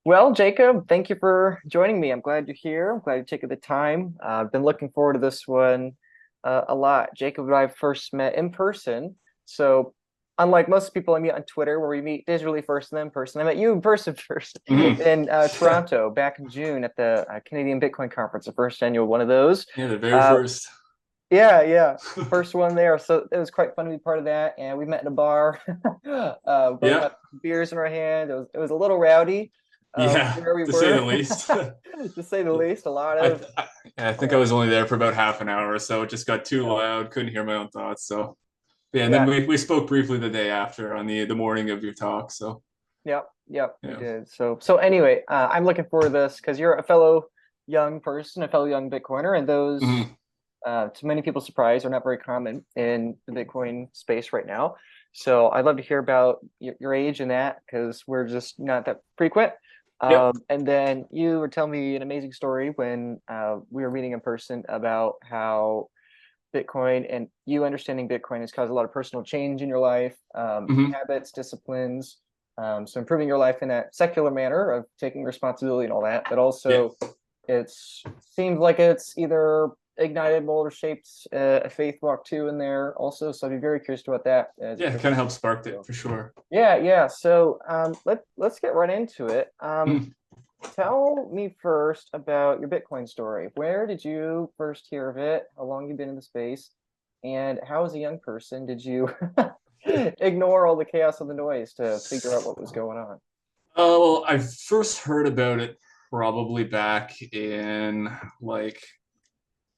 Well, Jacob, thank you for joining me. I'm glad you're here. I'm glad you're taking the time. I've been looking forward to this one a lot. Jacob and I first met in person. So, unlike most people I meet on Twitter, where we meet digitally first and then in person, I met you in person first Mhm. in Toronto back in June at the Canadian Bitcoin Conference, the first annual one of those. Yeah, the very Uh, first. yeah, first one there. So it was quite fun to be part of that. And we met in a bar. Both Yeah, had beers in our hand. It was a little rowdy yeah, where we to say the were, least. to say the least. A lot I, of th- I I think I yeah, was only there for about half an hour, so it just got too yeah, loud. Couldn't hear my own thoughts. So yeah, and then yeah, we spoke briefly the day after on the morning of your talk. So yep. We yeah. did. So anyway, I'm looking forward to this because you're a fellow young person, a fellow young Bitcoiner, and those, Mhm. to many people's surprise, are not very common in the Bitcoin space right now. So I'd love to hear about your age and that because we're just not that frequent. Yep. And then you were telling me an amazing story when we were meeting in person about how Bitcoin and you understanding Bitcoin has caused a lot of personal change in your life, Hmm. habits, disciplines. So improving your life in that secular manner of taking responsibility and all that, but Yeah. also it's seems like it's either ignited, mold, or shaped a faith walk too in there also. So I'd be very curious about that as it Yeah, kind of helped pertains. sparked it So for sure. yeah. So let's get right into it. Mhm. Tell me first about your Bitcoin story. Where did you first hear of it? How long you been in the space? And how, as a young person, did you ignore all the chaos and the noise to figure out what was going on? Well, I first heard about it probably back in like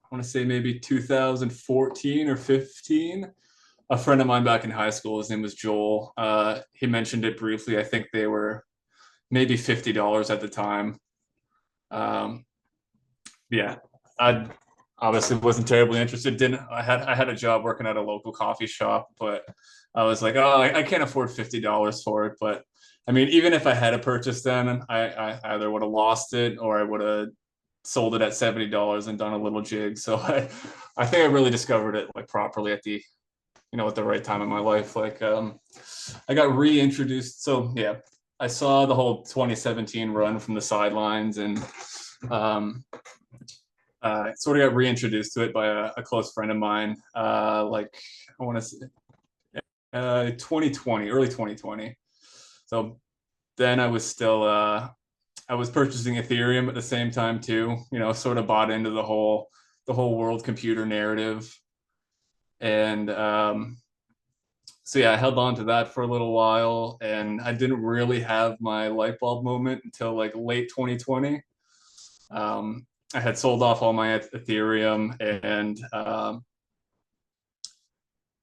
I want to say maybe 2014 or 15. A friend of mine back in high school, his name was Joel. He mentioned it briefly. I think they were maybe $50 at the time. Um, yeah, I obviously wasn't terribly interested. Didn't I had a job working at a local coffee shop, but I was like, oh, I can't afford $50 for it. But I mean, even if I had a purchase then, I either would have lost it or I would have sold it at $70 and done a little jig. So I think I really discovered it like properly at the at the right time in my life. Like I got reintroduced. So yeah, I saw the whole 2017 run from the sidelines and um, sort of got reintroduced to it by a close friend of mine. Like I want to say 2020, early 2020. So then I was still I was purchasing Ethereum at the same time too. Sort of bought into the whole world computer narrative and so yeah, I held on to that for a little while, and I didn't really have my light bulb moment until like late 2020. I had sold off all my Ethereum, and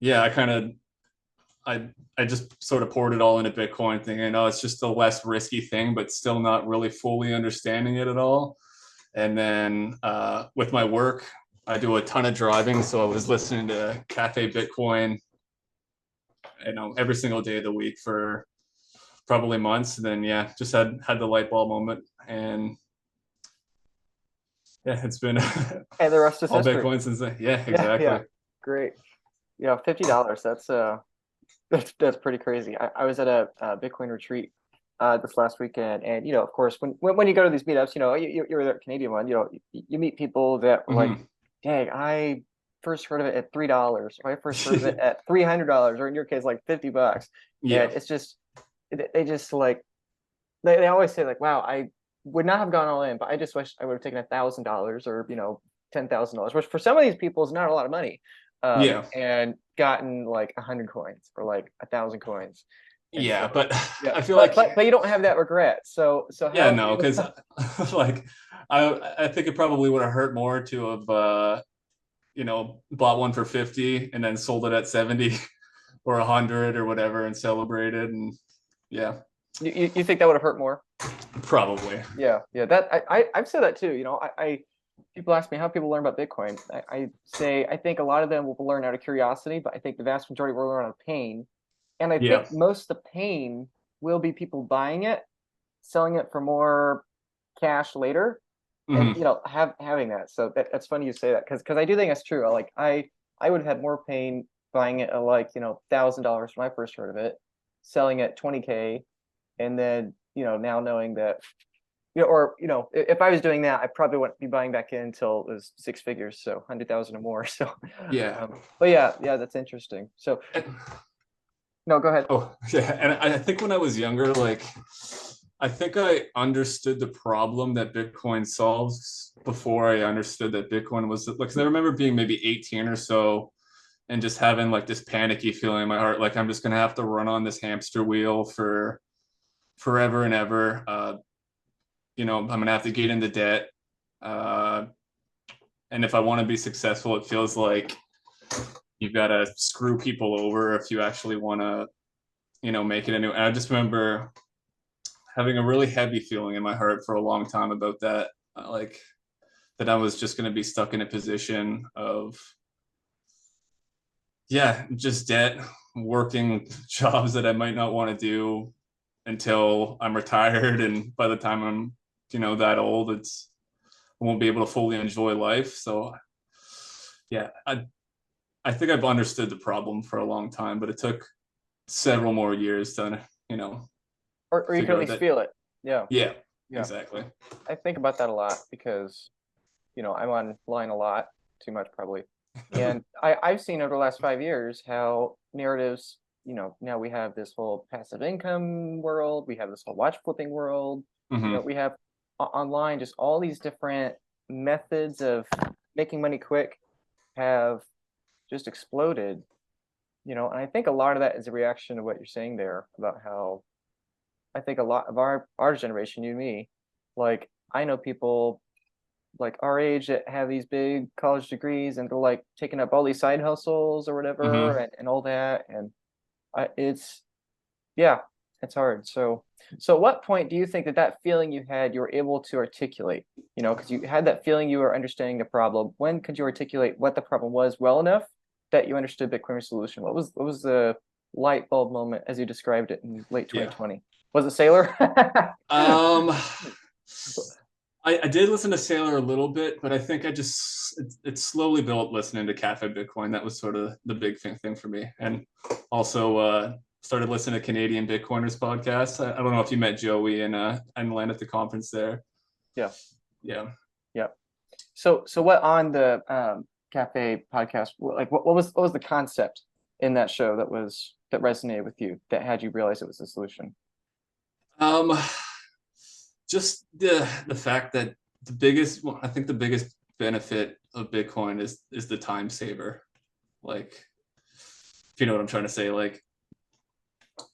yeah, I just sort of poured it all into Bitcoin, thinking, oh, it's just a less risky thing, but still not really fully understanding it at all. And then with my work, I do a ton of driving, so I was listening to Cafe Bitcoin, every single day of the week for probably months. And then yeah, just had the light bulb moment, and yeah, it's been And the rest is all history. Bitcoin since then. Yeah, Yeah. exactly. Great. Yeah, $50. That's pretty crazy. I was at a Bitcoin retreat this last weekend, and of course, when you go to these meetups, you're the Canadian one, you meet people that were like, Mm-hmm. "Dang, I first heard of it at $3, or I first heard of it at $300, or in your case, like $50." Yeah, And it's just they just like they always say like, "Wow, I would not have gone all in, but I just wish I would have taken $1,000 or $10,000," which for some of these people is not a lot of money, yeah, and gotten like 100 coins or like 1,000 coins. And yeah. so, But yeah, I feel but like but you don't have that regret. So yeah, how have no, you? because like I think it probably would have hurt more to have bought one for 50 and then sold it at 70 or 100 or whatever and celebrated. And yeah, You think that would have hurt more? probably. Yeah. That I've said that too. I people ask me how people learn about Bitcoin. I say I think a lot of them will learn out of curiosity, but I think the vast majority will learn out of pain. And I Yeah. think most of the pain will be people buying it, selling it for more cash later, and Hmm. having that. So that's funny you say that because I do think that's true. Like I would have had more pain buying it at like $1,000 when I first heard of it, selling it 20K, and then now knowing that or if I was doing that, I probably wouldn't be buying back in until it was six figures, so 100,000 or more. So, Yeah. but yeah, that's interesting. So no, go ahead. Oh, yeah. And I think when I was younger, like, I think I understood the problem that Bitcoin solves before I understood that Bitcoin was like, 'cause I remember being maybe 18 or so and just having like this panicky feeling in my heart, like I'm just gonna have to run on this hamster wheel for forever and ever. I'm gonna have to get into debt. Uh, and if I want to be successful, it feels like you've got to screw people over if you actually want to, make it anyway. And I just remember having a really heavy feeling in my heart for a long time about that. Like that I was just going to be stuck in a position of, yeah, just debt, working jobs that I might not want to do until I'm retired. And by the time I'm, that old, I won't be able to fully enjoy life. So, yeah, I think I've understood the problem for a long time, but it took several more years to, Or you can at figure out least that. feel it. Yeah, Yeah, yeah. exactly. I think about that a lot because I'm online a lot, too much probably. And I've seen over the last 5 years how narratives, now we have this whole passive income world, we have this whole watch flipping world, Hmm. we have online just all these different methods of making money quick have just exploded, and I think a lot of that is a reaction to what you're saying there about how I think a lot of our generation, you and me, like I know people like our age that have these big college degrees and they're like taking up all these side hustles or whatever Hmm. and all that and it's yeah, it's hard. So at what point do you think that feeling you had you were able to articulate, because you had that feeling you were understanding the problem? When could you articulate what the problem was well enough that you understood Bitcoin's solution? What was the light bulb moment as you described it in late Yeah. 2020? Was it Sailor? Um, I did listen to Sailor a little bit, but I think it slowly built listening to Cafe Bitcoin. That was sort of the big thing for me, and also started listening to Canadian Bitcoiners podcasts. I don't know if you met Joey and Len at the conference there. Yeah, Yeah. yeah. So what on the cafe podcast, like what was the concept in that show that resonated with you that had you realize it was the solution? Um, just the fact that I think the biggest benefit of Bitcoin is the time saver. Like, if you know what I'm trying to say, like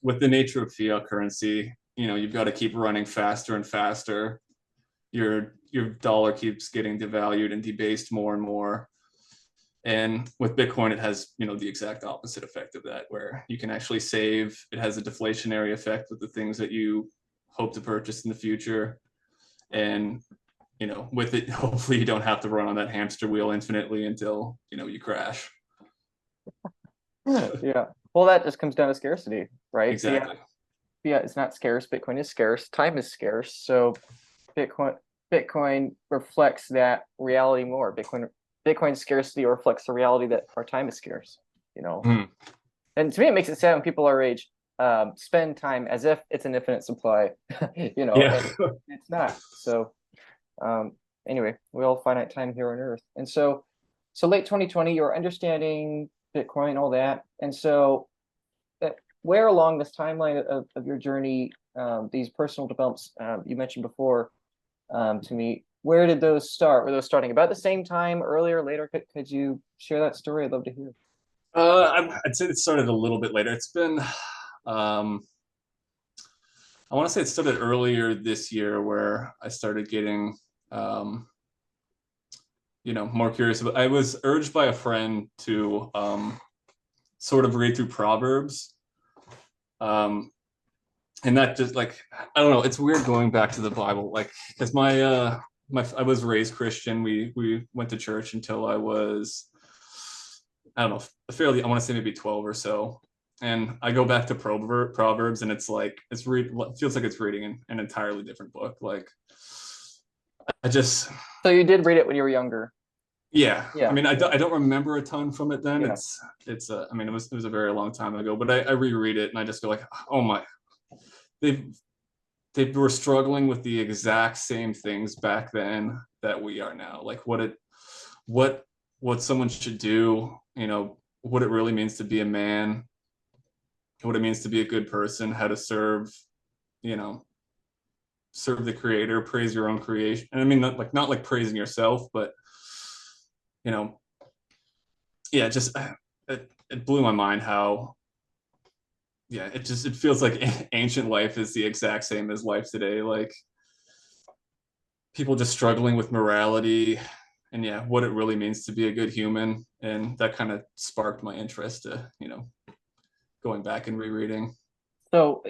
with the nature of fiat currency, you've got to keep running faster and faster. Your dollar keeps getting devalued and debased more and more. And with Bitcoin, it has, the exact opposite effect of that, where you can actually save. It has a deflationary effect with the things that you hope to purchase in the future. And, with it, hopefully you don't have to run on that hamster wheel infinitely until, you crash. Yeah. Well, that just comes down to scarcity, right? Fiat, Exactly. fiat is not scarce. Bitcoin is scarce. Time is scarce. So Bitcoin Bitcoin reflects that reality more. Bitcoin scarcity reflects the reality that our time is scarce. You know, Mm. and to me, it makes it sad when people our age spend time as if it's an infinite supply. Yeah. And it's not. So um, anyway, we all finite time here on Earth, and so late 2020, you're understanding Bitcoin, all that, and so where along this timeline of your journey, these personal developments you mentioned before to me, where did those start? Were those starting about the same time, earlier, later? Could you share that story? I'd love to hear. I'd say it started a little bit later. It's been, um, I want to say it started earlier this year where I started getting, um, more curious. I was urged by a friend to sort of read through Proverbs. Um, and that just like, I don't know, it's weird going back to the Bible, like, because I was raised Christian. We went to church until I was, I don't know, fairly, I want to say maybe 12 or so. And I go back to Proverbs, and it's like it feels like it's reading an entirely different book. Like, I just, So you did read it when you were younger. yeah. I Yeah, mean, yeah, I don't remember a ton from it then. yeah. I mean, it was a very long time ago, but I reread it and I just go like, oh my, they've they were struggling with the exact same things back then that we are now. Like what what someone should do, what it really means to be a man, what it means to be a good person, how to serve, you know, serve the creator, praise your own creation. And I mean, not like praising yourself, but you know, yeah, just it blew my mind how yeah, it feels like ancient life is the exact same as life today. Like people just struggling with morality and yeah, what it really means to be a good human. And that kind of sparked my interest to, going back and rereading. So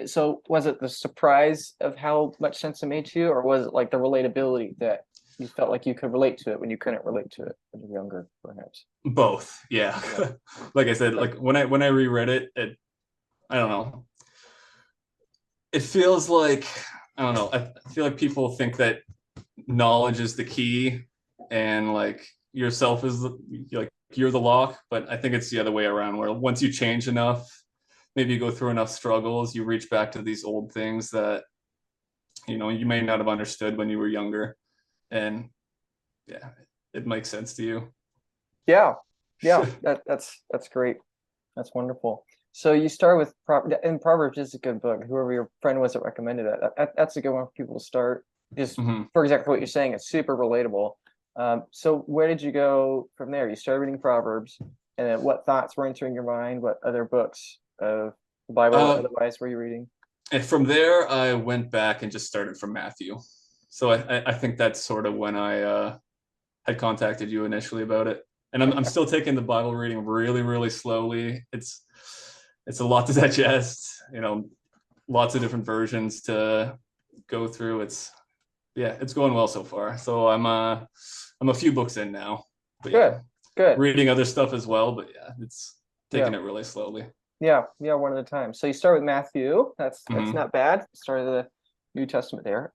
was it the surprise of how much sense it made to you, or was it like the relatability that you felt like you could relate to it when you couldn't relate to it when you were younger, perhaps? Both, yeah. Yeah. Like I said, Like, like when I reread it, I don't know. It feels like I don't know. I feel like people think that knowledge is the key, and like yourself is like you're the lock. But I think it's the other way around, where once you change enough, maybe you go through enough struggles, you reach back to these old things that you may not have understood when you were younger, and yeah, it makes sense to you. yeah, yeah, that's great. That's wonderful. So you start with and Proverbs is a good book. Whoever your friend was that recommended it, that's a good one for people to start. Just Mhm. for exactly what you're saying, it's super relatable. So where did you go from there? You started reading Proverbs, and then what thoughts were entering your mind? What other books of the Bible or Um, otherwise were you reading? and from there, I went back and just started from Matthew. So I think that's sort of when I had contacted you initially about it. And I'm Okay. still taking the Bible reading really, really slowly. It's a lot to digest, lots of different versions to go through. It's going well so far. So I'm a few books in now. But yeah, Good, good. reading other stuff as well. But yeah, it's Yeah, taking it really slowly. yeah, one at a time. So you start with Matthew. That's Mm-hmm. not bad. Start of the New Testament there.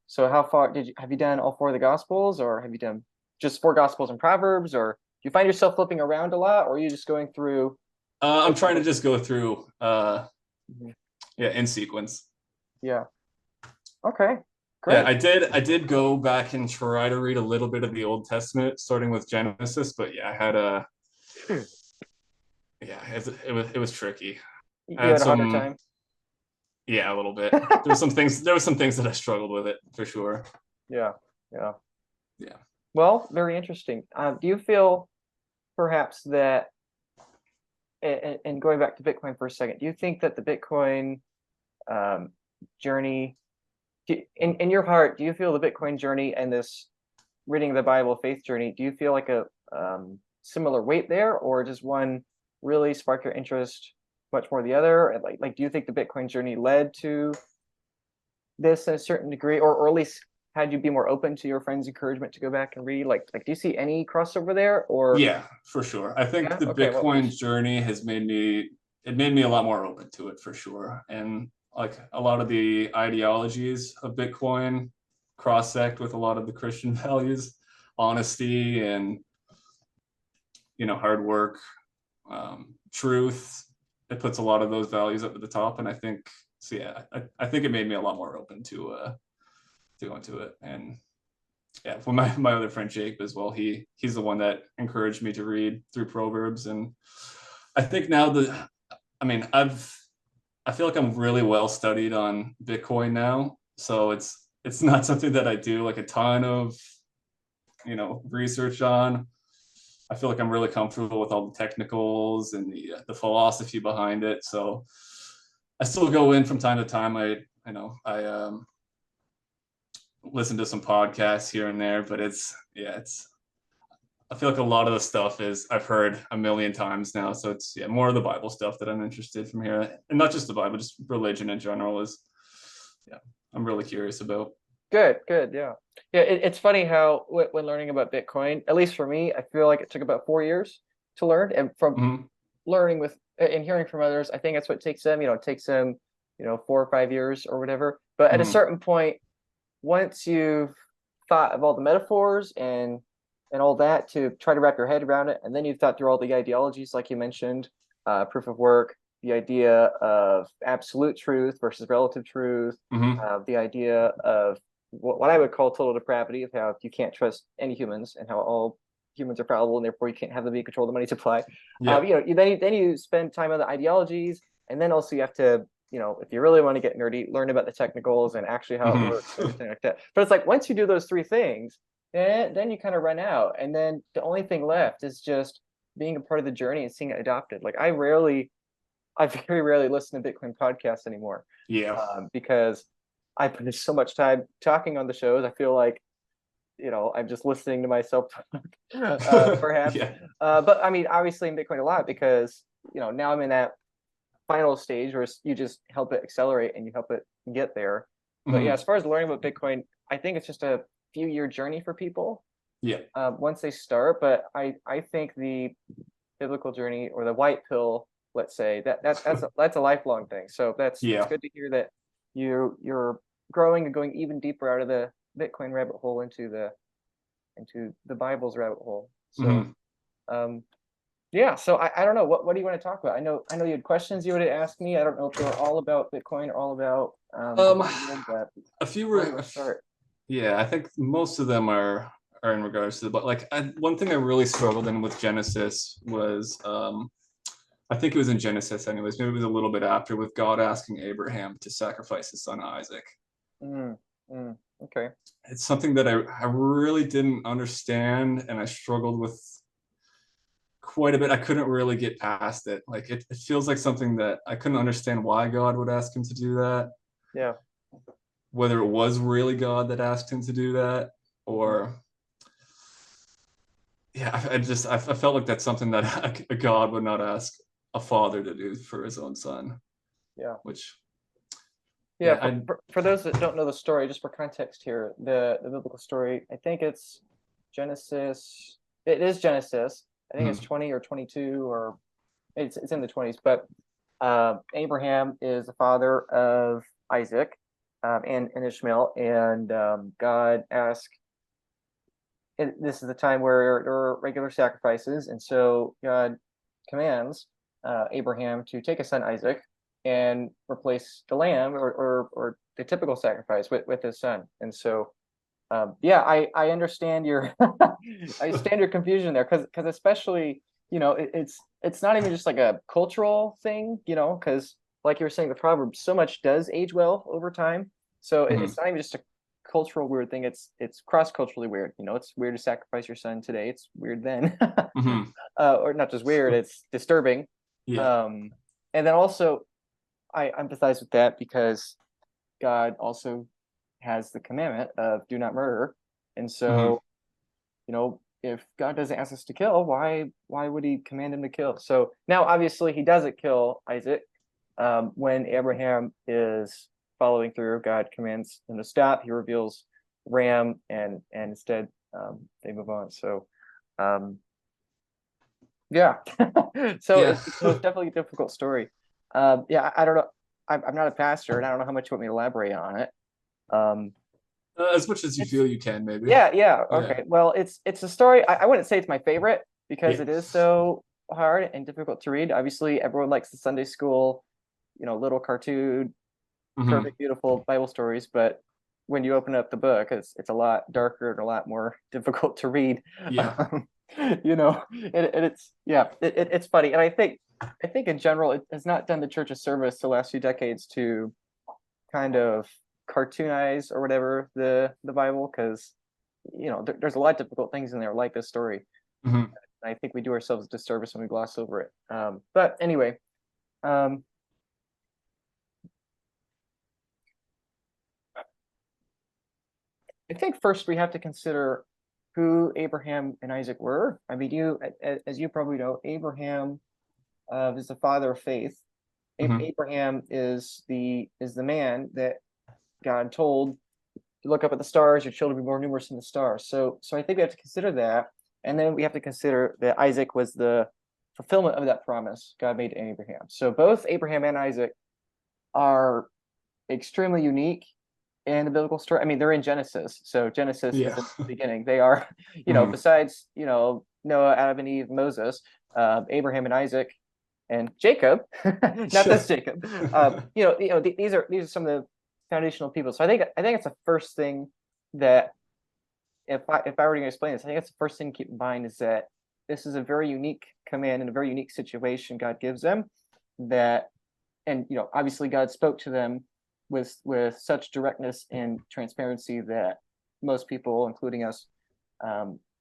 So how far have you done all four of the Gospels, or have you done just four Gospels and Proverbs, or do you find yourself flipping around a lot, or are you just going through I'm books and trying to books? just go through, Mhm. yeah, in sequence. Yeah. Okay. Yeah, Great. I did go back and try to read a little bit of the Old Testament, starting with Genesis, but yeah, I had a yeah, it was tricky. I You had had a harder some time. yeah, a little bit. There were some things that I struggled with it for sure. Yeah. Yeah. Yeah. Well, very interesting. Do you feel perhaps that, and going back to Bitcoin for a second, do you think that the Bitcoin um, journey, in your heart, do you feel the Bitcoin journey and this reading the Bible faith journey, do you feel like a similar weight there, or does one really spark your interest much more the other? And like, do you think the Bitcoin journey led to this in a certain degree, or at least had you be more open to your friends' encouragement to go back and read? Like, do you see any crossover there, or Yeah, for sure. I think yeah? the Okay, what would you? Bitcoin journey made me a lot more open to it for sure. And like a lot of the ideologies of Bitcoin cross-sect with a lot of the Christian values, honesty and hard work, truth. It puts a lot of those values up at the top, and I think so. Yeah, I think it made me a lot more open to go into it. And yeah, well, my other friend Jake as well. He's the one that encouraged me to read through Proverbs, and I think now I mean, I feel like I'm really well studied on Bitcoin now, so it's not something that I do like a ton of research on. I feel like I'm really comfortable with all the technicals and the philosophy behind it. So I still go in from time to time. I listen to some podcasts here and there, but it's I feel like a lot of the stuff is I've heard a million times now. So it's more of the Bible stuff that I'm interested from here, and not just the Bible, just religion in general is yeah I'm really curious about. Good, good, yeah, yeah. It's funny how when learning about Bitcoin, at least for me, I feel like it took about 4 years to learn, and from Mm-hmm. learning with and hearing from others, I think that's what takes them. It takes them, 4 or 5 years or whatever. But at a Mm-hmm. certain point, once you've thought of all the metaphors and all that to try to wrap your head around it, and then you've thought through all the ideologies, like you mentioned, proof of work. the idea of absolute truth versus relative truth, Hmm. the idea of what I would call total depravity, of how you can't trust any humans and how all humans are fallible and therefore you can't have them be control the money supply. Yeah. Then you spend time on the ideologies, and then also you have to, if you really want to get nerdy, learn about the technicals and actually how it Hmm. works, everything like that. But it's like once you do those three things, then you kind of run out, and then the only thing left is just being a part of the journey and seeing it adopted. Like I very rarely listen to Bitcoin podcasts anymore, Yeah. because I put so much time talking on the shows. I feel like, I'm just listening to myself talk, perhaps. Yeah. But I mean, obviously in Bitcoin a lot because, now I'm in that final stage where you just help it accelerate and you help it get there. But yeah, Hmm. as far as learning about Bitcoin, I think it's just a few-year journey for people, Yeah. once they start. But I think the biblical journey, or the white pill, let's say, that's a lifelong thing. So it's Yeah. good to hear that you're growing and going even deeper out of the Bitcoin rabbit hole into the Bible's rabbit hole. So Hmm. um yeah, so I don't know, what do you want to talk about? I know you had questions you would ask me. I don't know if they were all about Bitcoin or all about the Um, Bible, but a few where do were, you want to start? yeah, I think most of them are in regards to the, but like one thing I really struggled in with Genesis was, I think it was in Genesis anyways, maybe it was a little bit after, with God asking Abraham to sacrifice his son Isaac. Mm, okay. It's something that I really didn't understand, and I struggled with quite a bit. I couldn't really get past it. Like it feels like something that I couldn't understand why God would ask him to do that, Yeah. whether it was really God that asked him to do that, Hmm. or yeah, I felt like that's something that a God would not ask a father to do for his own son, Yeah. which Yeah, yeah, for, I for for those that don't know the story, just for context here, the biblical story, I think it's Genesis. It is Genesis. I think it's mhm, 20 or 22, or it's in the 20s. But Abraham is the father of Isaac, and Ishmael, and God asked. This is the time where there are regular sacrifices, and so God commands Abraham to take his son Isaac and replace the lamb, or the typical sacrifice, with his son. And so, yeah, I understand your I understand your confusion there, because especially, it's not even just like a cultural thing, because like you were saying, the proverb, so much does age well over time. So it's mhm, not even just a cultural weird thing. It's cross-culturally weird. It's weird to sacrifice your son today. It's weird then. mhm, Or not just weird, it's disturbing. yeah, Um, and then also, I empathize with that because God also has the commandment of do not murder. And mhm, so, if God doesn't ask us to kill, why would he command him to kill? So now obviously he doesn't kill Isaac. When Abraham is following through, God commands him to stop. He reveals ram, and instead, they move on. So um, yeah. So yeah. it's definitely a difficult story. Yeah, I don't know. I'm not a pastor, and I don't know how much you want me to elaborate on it. Um, As much as you it's feel you can, maybe. Yeah, yeah. Yeah, Okay. Well, it's a story. I wouldn't say it's my favorite because yeah, it is so hard and difficult to read. Obviously, everyone likes the Sunday school, little cartoon, hmm, perfect, beautiful Bible stories, but when you open up the book, it's a lot darker and a lot more difficult to read. yeah, Um, and it's, yeah, it's funny, and I think in general it has not done the church a service the last few decades to kind of cartoonize or whatever the Bible, because there's a lot of difficult things in there like this story. hmm. I think we do ourselves a disservice when we gloss over it. But anyway, um, I think first we have to consider who Abraham and Isaac were. I mean, as you probably know, Abraham is the father of faith. Hmm. Abraham is the man that God told to look up at the stars. Your children will be more numerous than the stars. So I think we have to consider that, and then we have to consider that Isaac was the fulfillment of that promise God made to Abraham. So both Abraham and Isaac are extremely unique in the biblical story. I mean, they're in Genesis, so Genesis is Yeah. in the beginning. They are, Hmm. besides Noah, Adam and Eve, Moses, Abraham and Isaac and Jacob, not Sure. this Jacob. These are some of the foundational people. So I think it's the first thing that if I were to explain this, I think that's the first thing to keep in mind is that this is a very unique command and a very unique situation God gives them. That and obviously God spoke to them with such directness and transparency that most people, including us,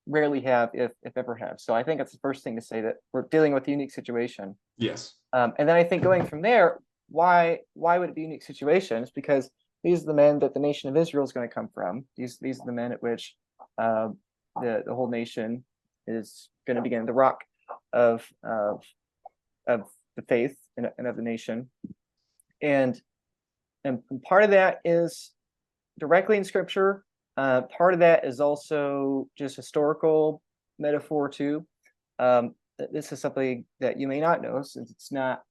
rarely have, if ever have. So I think that's the first thing to say, that we're dealing with a unique situation. Yes. And then I think going from there, why would it be a unique situation? It's because these are the men that the nation of Israel is going to come from. These are the men at which uh, the whole nation is going to begin. The rock of the faith and of the nation, and part of that is directly in Scripture. Part of that is also just historical metaphor too. This is something that you may not know since it's not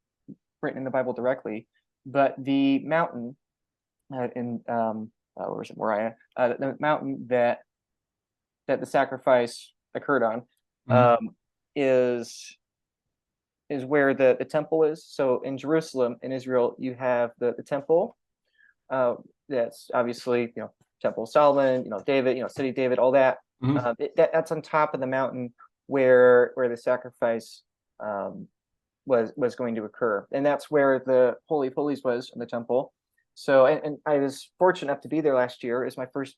written in the Bible directly, but the mountain in where is it, Moriah? The mountain that the sacrifice occurred on Mhm. is where the temple is. So in Jerusalem, in Israel, you have the temple. Uh, that's obviously Temple of Solomon, David, city of David, all that. Mhm. That's on top of the mountain where the sacrifice was going to occur, and that's where the Holy of Holies was in the temple. So, and I was fortunate enough to be there last year. It was my first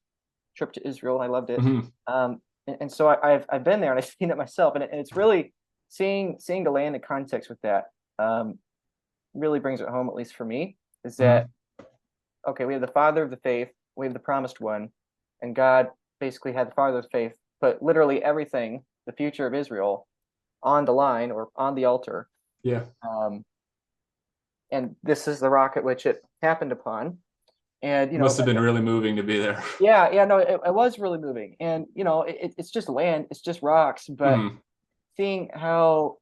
trip to Israel, and I loved it. Mhm. And so I've been there and I've seen it myself, and it's really seeing the land in context with that really brings it home, at least for me, is that Mhm. okay, we have the father of the faith, we have the promised one, and God basically had the father of the faith put literally everything, the future of Israel, on the line or on the altar. Yeah. Um, and this is the rock at which it happened upon. And Must have been really moving to be there. yeah, no, it was really moving. And it's just land, it's just rocks, but Mhm. seeing how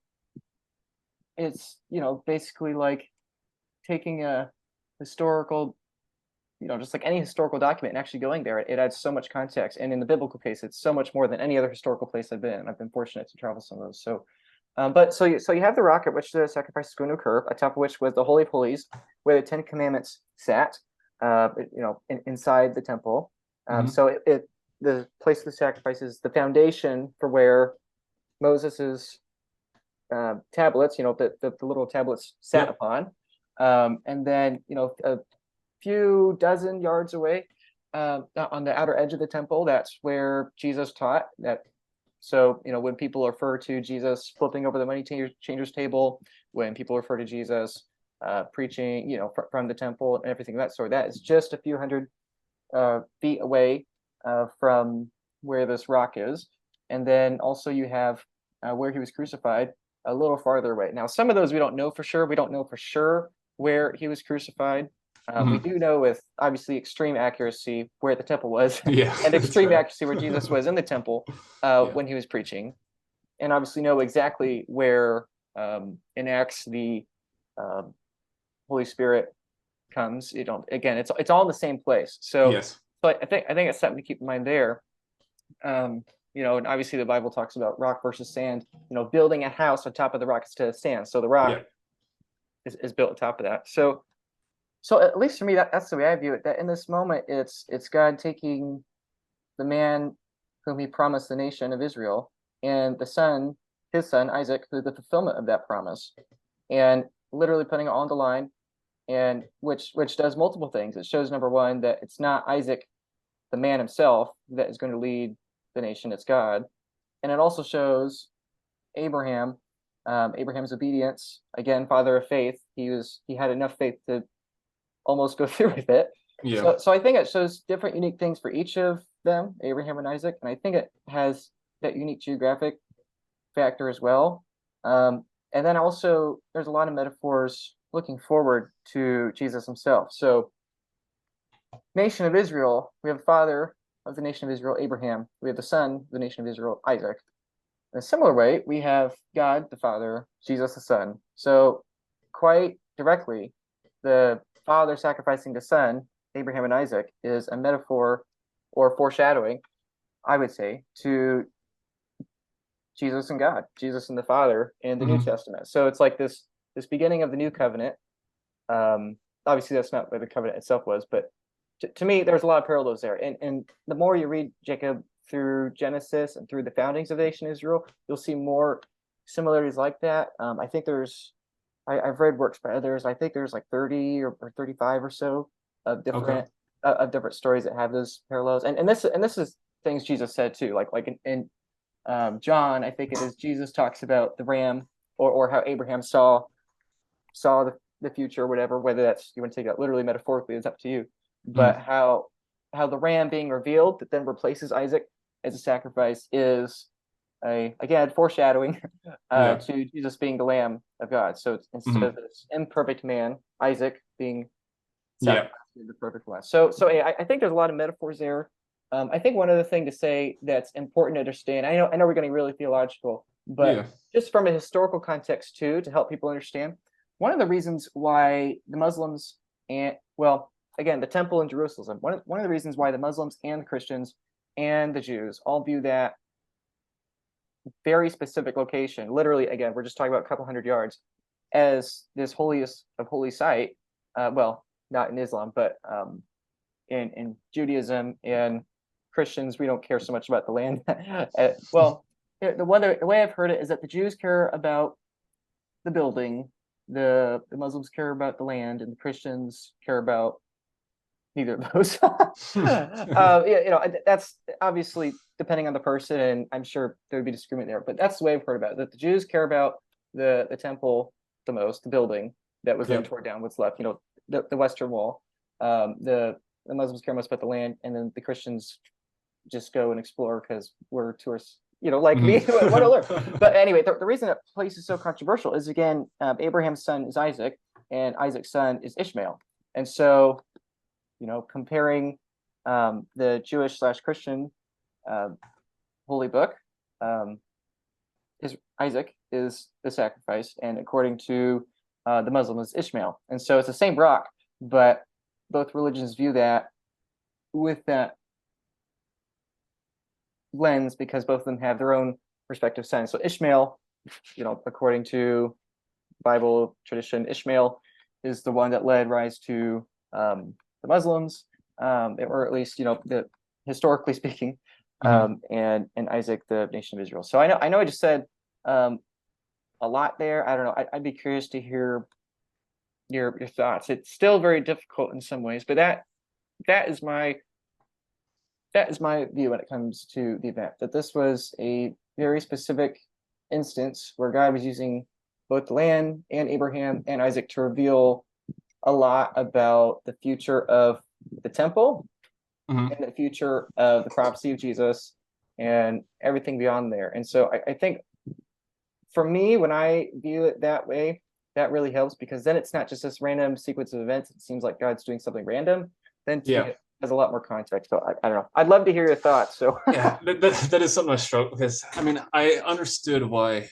it's basically like taking a historical, just like any historical document and actually going there, it adds so much context. And in the biblical case, it's so much more than any other historical place I've been. I've been fortunate to travel some of those. So, but so you have the rock at which the sacrifice is going to occur, atop of which was the Holy of Holies, where the Ten Commandments sat, inside the temple. Mhm. So the place of the sacrifice is the foundation for where Moses's tablets, the little tablets sat Yep. upon. And then, a few dozen yards away, on the outer edge of the temple, that's where Jesus taught that. So, when people refer to Jesus flipping over the money changers table, when people refer to Jesus preaching, from the temple and everything of that sort, that is just a few hundred feet away from where this rock is. And then also you have where he was crucified a little farther away. Now, some of those we don't know for sure. We don't know for sure where he was crucified. We Mhm. do know with obviously extreme accuracy where the temple was, Yeah, and that's extreme right. accuracy where Jesus was in the temple Yeah. when he was preaching, and obviously know exactly where in Acts the um, Holy Spirit comes. Again, it's all in the same place. Yes. So I think it's something to keep in mind there. Um, and obviously the Bible talks about rock versus sand. Building a house on top of the rock instead of sand. So the rock Yeah. is built on top of that. So at least for me, that's the way I view it. That in this moment, it's God taking the man whom He promised the nation of Israel, and his son Isaac, who's the fulfillment of that promise, and literally putting it on the line, and which does multiple things. It shows, number one, that it's not Isaac, the man himself, that is going to lead the nation. It's God, and it also shows Abraham, Abraham's obedience. Again, father of faith. He had enough faith to almost go through with it. Yeah. So I think it shows different unique things for each of them, Abraham and Isaac, and I think it has that unique geographic factor as well. And then also there's a lot of metaphors looking forward to Jesus himself. So nation of Israel, we have the father of the nation of Israel, Abraham. We have the son of the nation of Israel, Isaac. In a similar way, we have God the Father, Jesus the Son. So quite directly, the Father sacrificing the Son, Abraham and Isaac, is a metaphor or foreshadowing, I would say, to Jesus and God, Jesus and the Father in the New Mhm. Testament. So it's like this this beginning of the new covenant. Obviously, that's not where the covenant itself was, but to me, there's a lot of parallels there. And the more you read Jacob through Genesis and through the foundings of the nation of Israel, you'll see more similarities like that. I think I've read works by others. I think there's like 30 or 35 or so of Okay. different stories that have those parallels. And this is things Jesus said too. Like in John, I think it is, Jesus talks about the ram, or how Abraham saw the future or whatever, whether that's, you want to take that literally, metaphorically, it's up to you. But Mm. how the ram being revealed that then replaces Isaac as a sacrifice is a, again, foreshadowing Yeah. to Jesus being the Lamb of God. So it's, instead Hmm. of this imperfect man, Isaac being Yeah. sacrificed to the perfect one. So yeah, I think there's a lot of metaphors there. I think one other thing to say that's important to understand. I know we're getting really theological, but Yeah. just from a historical context too, to help people understand, one of the reasons why the Muslims and, well, again, the temple in Jerusalem, one of the reasons why the Muslims and the Christians and the Jews all view that very specific location, literally, again, we're just talking about a couple hundred yards, as this holiest of holy site. Well, not in Islam, but in Judaism and Christians, we don't care so much about the land. Well, the way I've heard it is that the Jews care about the building, the Muslims care about the land, and the Christians care about neither of those. Yeah, that's obviously depending on the person, and I'm sure there would be disagreement there. But that's the way I've heard about it. That the Jews care about the temple the most, the building that was then Yep. torn down, what's left, the Western Wall. The Muslims care most about the land, and then the Christians just go and explore because we're tourists, like me, want to learn. But anyway, the reason that place is so controversial is, again, Abraham's son is Isaac, and Isaac's son is Ishmael. And so, comparing the Jewish / Christian uh, holy book, um, is Isaac is the sacrifice, and according to the Muslim is Ishmael. And so it's the same rock, but both religions view that with that lens because both of them have their own respective sons. So Ishmael, according to Bible tradition, Ishmael is the one that led rise to the Muslims, or at least historically speaking, Hmm. and Isaac, the nation of Israel. So I know I just said um, a lot there. I don't know. I'd be curious to hear your thoughts. It's still very difficult in some ways, but that is my that is my view when it comes to the event. That this was a very specific instance where God was using both the land and Abraham and Isaac to reveal a lot about the future of the temple Hmm. and the future of the prophecy of Jesus and everything beyond there. And so I think for me, when I view it that way, that really helps because then it's not just this random sequence of events. It seems like God's doing something random. Then to me, Yeah. it has a lot more context. So I don't know. I'd love to hear your thoughts. So Yeah. That is something I struggle because I mean I understood why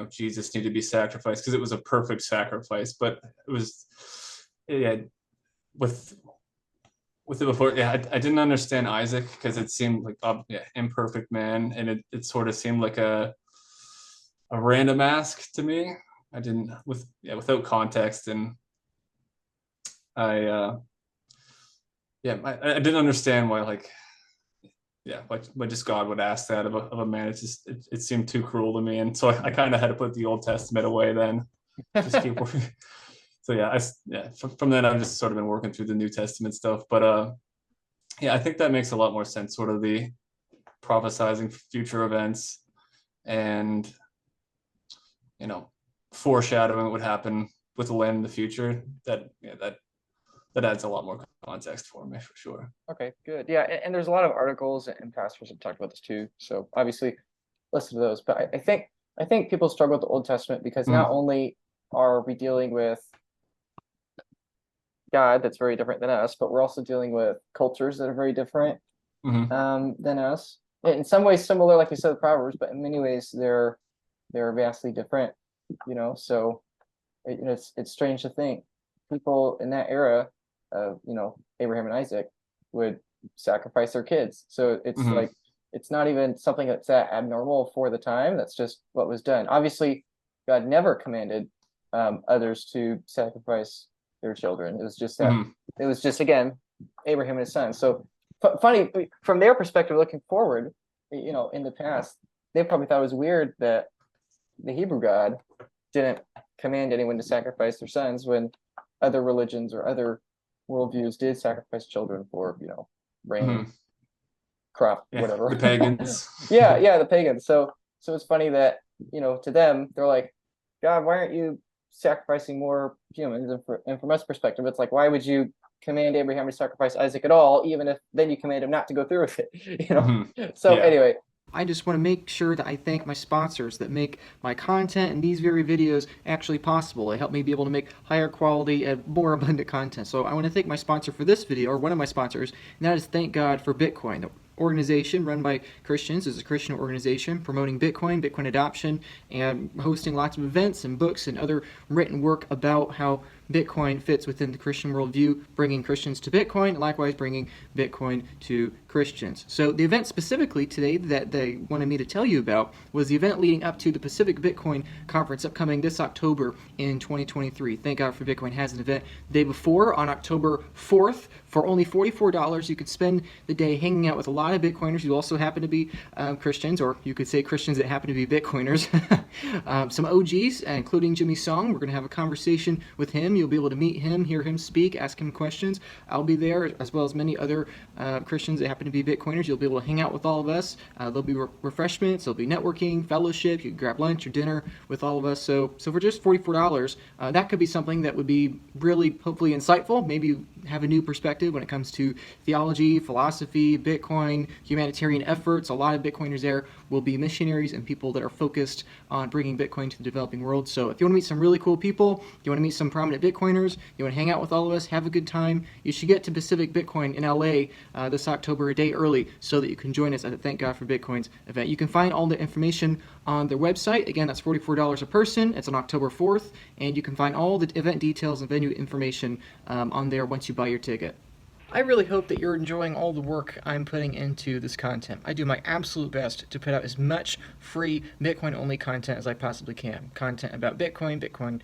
Jesus needed to be sacrificed because it was a perfect sacrifice, but it was yeah with it before. Yeah, I didn't understand Isaac because it seemed like yeah, imperfect man, and it sort of seemed like a random ask to me. I didn't without context, and I I didn't understand why yeah, like just God would ask that of a man. It's just it seemed too cruel to me, and so I kind of had to put the Old Testament away then. Just keep working. So yeah, from then I've just sort of been working through the New Testament stuff. But yeah, I think that makes a lot more sense. Sort of the prophesizing future events and you know foreshadowing what would happen with the land in the future. That adds a lot more context for me for sure. okay, good. Yeah, and there's a lot of articles and pastors have talked about this too. So obviously, listen to those. But I think people struggle with the Old Testament because not Mm-hmm. only are we dealing with God that's very different than us, but we're also dealing with cultures that are very different Mm-hmm. than us. In some ways similar, like you said, the Proverbs, but in many ways they're vastly different. So it's strange to think people in that era of Abraham and Isaac would sacrifice their kids. So it's Mm-hmm. like it's not even something that's that abnormal for the time. That's just what was done. Obviously, God never commanded others to sacrifice their children. It was just that Mhm. it was just again Abraham and his son. So funny from their perspective, looking forward, in the past, they probably thought it was weird that the Hebrew God didn't command anyone to sacrifice their sons when other religions or other worldviews did sacrifice children for, rain, Mhm. crop, Yeah, the whatever. pagans. Yeah, the pagans. So it's funny that, to them, they're like, God, why aren't you sacrificing more humans? And from us perspective, it's like, why would you command Abraham to sacrifice Isaac at all, even if then you command him not to go through with it, Mhm. So Yeah. anyway, I just want to make sure that I thank my sponsors that make my content and these very videos actually possible. They help me be able to make higher quality and more abundant content. So I want to thank my sponsor for this video, or one of my sponsors, and that is Thank God for Bitcoin. The organization run by Christians is a Christian organization promoting Bitcoin, Bitcoin adoption, and hosting lots of events and books and other written work about how Bitcoin fits within the Christian worldview, bringing Christians to Bitcoin, and likewise bringing Bitcoin to Christians. So the event specifically today that they wanted me to tell you about was the event leading up to the Pacific Bitcoin Conference upcoming this October in 2023. Thank God for Bitcoin has an event the day before on October 4th. For only $44, you could spend the day hanging out with a lot of Bitcoiners who also happen to be Christians, or you could say Christians that happen to be Bitcoiners. Some OGs, including Jimmy Song. We're going to have a conversation with him. You'll be able to meet him, hear him speak, ask him questions. I'll be there, as well as many other Christians that happen to be Bitcoiners. You'll be able to hang out with all of us. There'll be refreshments, there'll be networking, fellowship. You can grab lunch or dinner with all of us. So for just $44, that could be something that would be really, hopefully, insightful. Maybe you have a new perspective when it comes to theology, philosophy, Bitcoin, humanitarian efforts. A lot of Bitcoiners there will be missionaries and people that are focused on bringing Bitcoin to the developing world. So if you want to meet some really cool people, you want to meet some prominent Bitcoiners, you want to hang out with all of us, have a good time, you should get to Pacific Bitcoin in LA this October, a day early, so that you can join us at the Thank God for Bitcoin's event. You can find all the information on their website. Again, that's $44 a person. It's on October 4th, and you can find all the event details and venue information on there once you buy your ticket. I really hope that you're enjoying all the work I'm putting into this content. I do my absolute best to put out as much free Bitcoin-only content as I possibly can. Content about Bitcoin, Bitcoin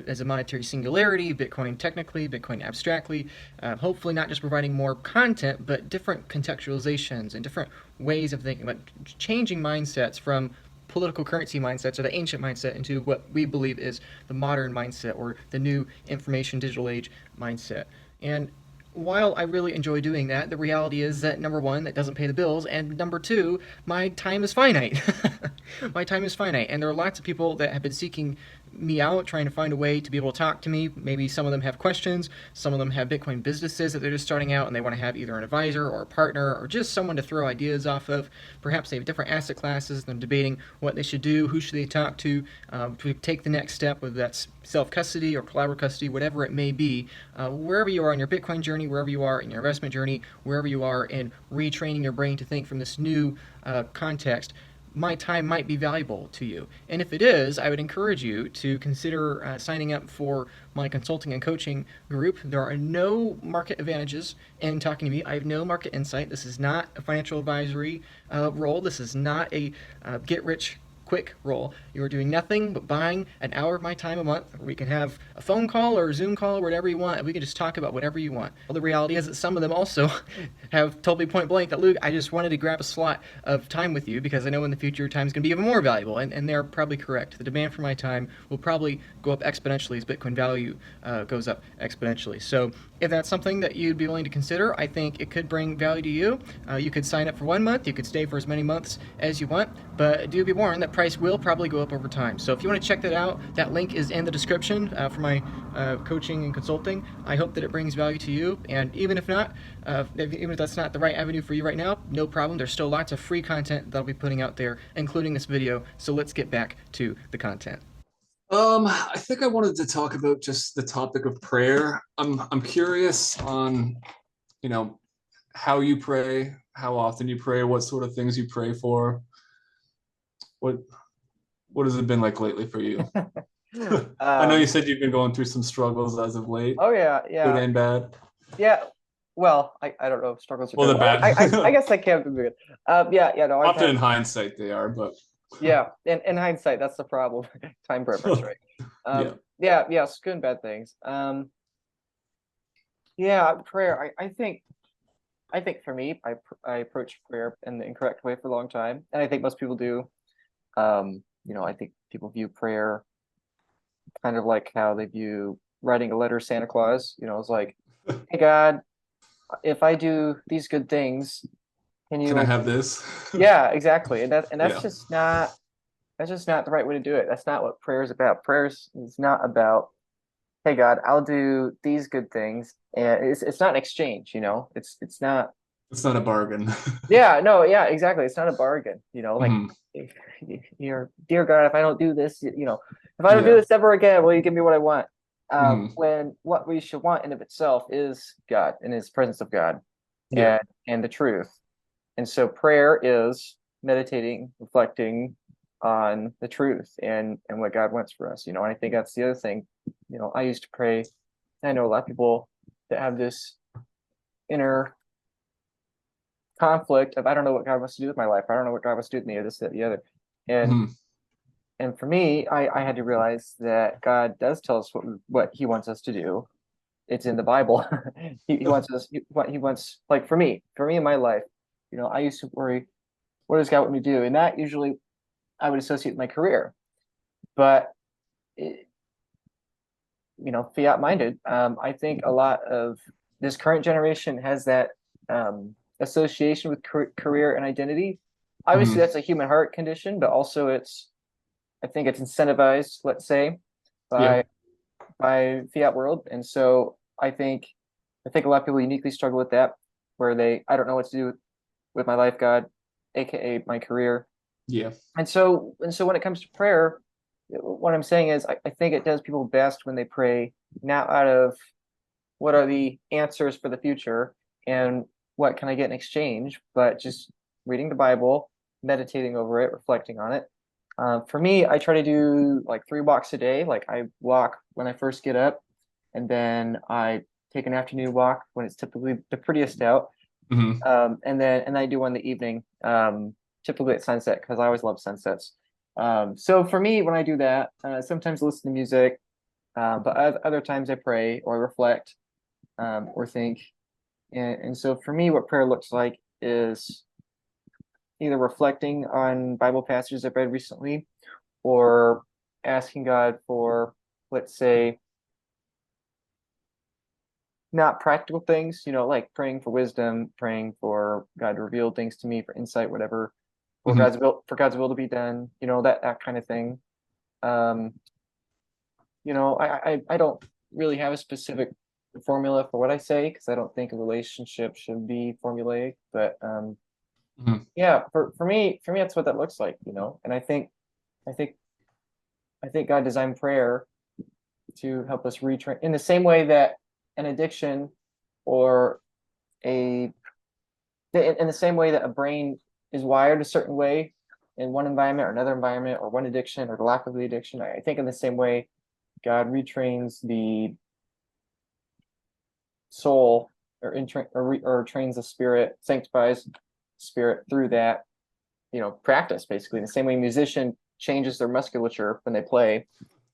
as a monetary singularity, Bitcoin technically, Bitcoin abstractly. Hopefully not just providing more content, but different contextualizations and different ways of thinking, like changing mindsets from political currency mindsets or the ancient mindset into what we believe is the modern mindset or the new information digital age mindset. And while I really enjoy doing that, the reality is that, number one, that doesn't pay the bills, and number two, my time is finite. My time is finite, and there are lots of people that have been seeking me out, trying to find a way to be able to talk to me. Maybe some of them have questions, some of them have Bitcoin businesses that they're just starting out and they want to have either an advisor or a partner or just someone to throw ideas off of. Perhaps they have different asset classes, they're debating what they should do, who should they talk to take the next step, whether that's self-custody or collaborative custody, whatever it may be. Wherever you are in your Bitcoin journey, wherever you are in your investment journey, wherever you are in retraining your brain to think from this new context, my time might be valuable to you. And if it is, I would encourage you to consider signing up for my consulting and coaching group. There are no market advantages in talking to me. I have no market insight. This is not a financial advisory role. This is not a get-rich-quick role. You are doing nothing but buying an hour of my time a month. We can have a phone call or a Zoom call or whatever you want, and we can just talk about whatever you want. Well, the reality is that some of them also have told me point blank that, Luke, I just wanted to grab a slot of time with you because I know in the future time is going to be even more valuable, and they're probably correct. The demand for my time will probably go up exponentially as Bitcoin value goes up exponentially. So if that's something that you'd be willing to consider, I think it could bring value to you. You could sign up for 1 month. You could stay for as many months as you want, but do be warned that price will probably go up over time. So if you want to check that out, that link is in the description for my coaching and consulting. I hope that it brings value to you, and even if not, even if that's not the right avenue for you right now, no problem. There's still lots of free content that I'll be putting out there, including this video. So let's get back to the content. I think I wanted to talk about just the topic of prayer. I'm curious on, how you pray, how often you pray, what sort of things you pray for. What has it been like lately for you? I know you said you've been going through some struggles as of late, Oh good and bad. yeah. Well, I don't know if struggles are Well, good. they're bad. I guess I can't be good. No, I've Often had, in hindsight they are, but yeah. In hindsight, that's the problem. Time preference, right? yeah. Yeah, yes, good and bad things. Yeah, prayer. I think for me, I approach prayer in the incorrect way for a long time, and I think most people do. I think people view prayer kind of like how they view writing a letter to Santa Claus. It's like, hey God, if I do these good things, can Can I you? have this? Yeah, exactly. And Yeah. that's just not the right way to do it. That's not what prayer is about. Prayer is not about, hey God, I'll do these good things, and it's not an exchange. It's not. It's not a bargain. Yeah, no, yeah, exactly. It's not a bargain. Like, Mhm. if you're, dear God, if I don't do this, if I don't do Yeah. this ever again, will you give me what I want? Mhm. When what we should want in of itself is God and His presence of God Yeah. and the truth. And so prayer is meditating, reflecting on the truth and what God wants for us. And I think that's the other thing. I used to pray. I know a lot of people that have this inner conflict of I don't know what God wants to do with my life. I don't know what God wants to do with me, or this, that, the other. And Mhm. and for me, I had to realize that God does tell us what He wants us to do. It's in the Bible. He wants us. What He wants, like for me in my life, I used to worry, what does God want me to do? And that usually I would associate with my career. But it, fiat minded. I think a lot of this current generation has that association with career and identity. Obviously, Mhm. that's a human heart condition, but also I think it's incentivized, let's say, Yeah. by fiat world. And so I think a lot of people uniquely struggle with that, where I don't know what to do with my life, God, aka my career. Yeah. And so when it comes to prayer, what I'm saying is I think it does people best when they pray not out of what are the answers for the future and what can I get in exchange, but just reading the Bible, meditating over it, reflecting on it. For me, I try to do like 3 walks a day. Like I walk when I first get up, and then I take an afternoon walk when it's typically the prettiest out, Mhm. and then I do one in the evening, typically at sunset because I always love sunsets. So for me, when I do that, sometimes I listen to music, but other times I pray or reflect, or think. And so for me, what prayer looks like is either reflecting on Bible passages I've read recently or asking God for, let's say, not practical things, like praying for wisdom, praying for God to reveal things to me, for insight, whatever, Mhm. For God's will to be done, that kind of thing. Um, I don't really have a specific formula for what I say because I don't think a relationship should be formulaic, but Mhm. yeah, for me that's what that looks like, and I think I think God designed prayer to help us retrain in the same way that an addiction or a in the same way that a brain is wired a certain way in one environment or another environment or one addiction or the lack of the addiction. I think in the same way God retrains the soul or trains the spirit, sanctifies spirit through that, practice basically. In the same way a musician changes their musculature when they play,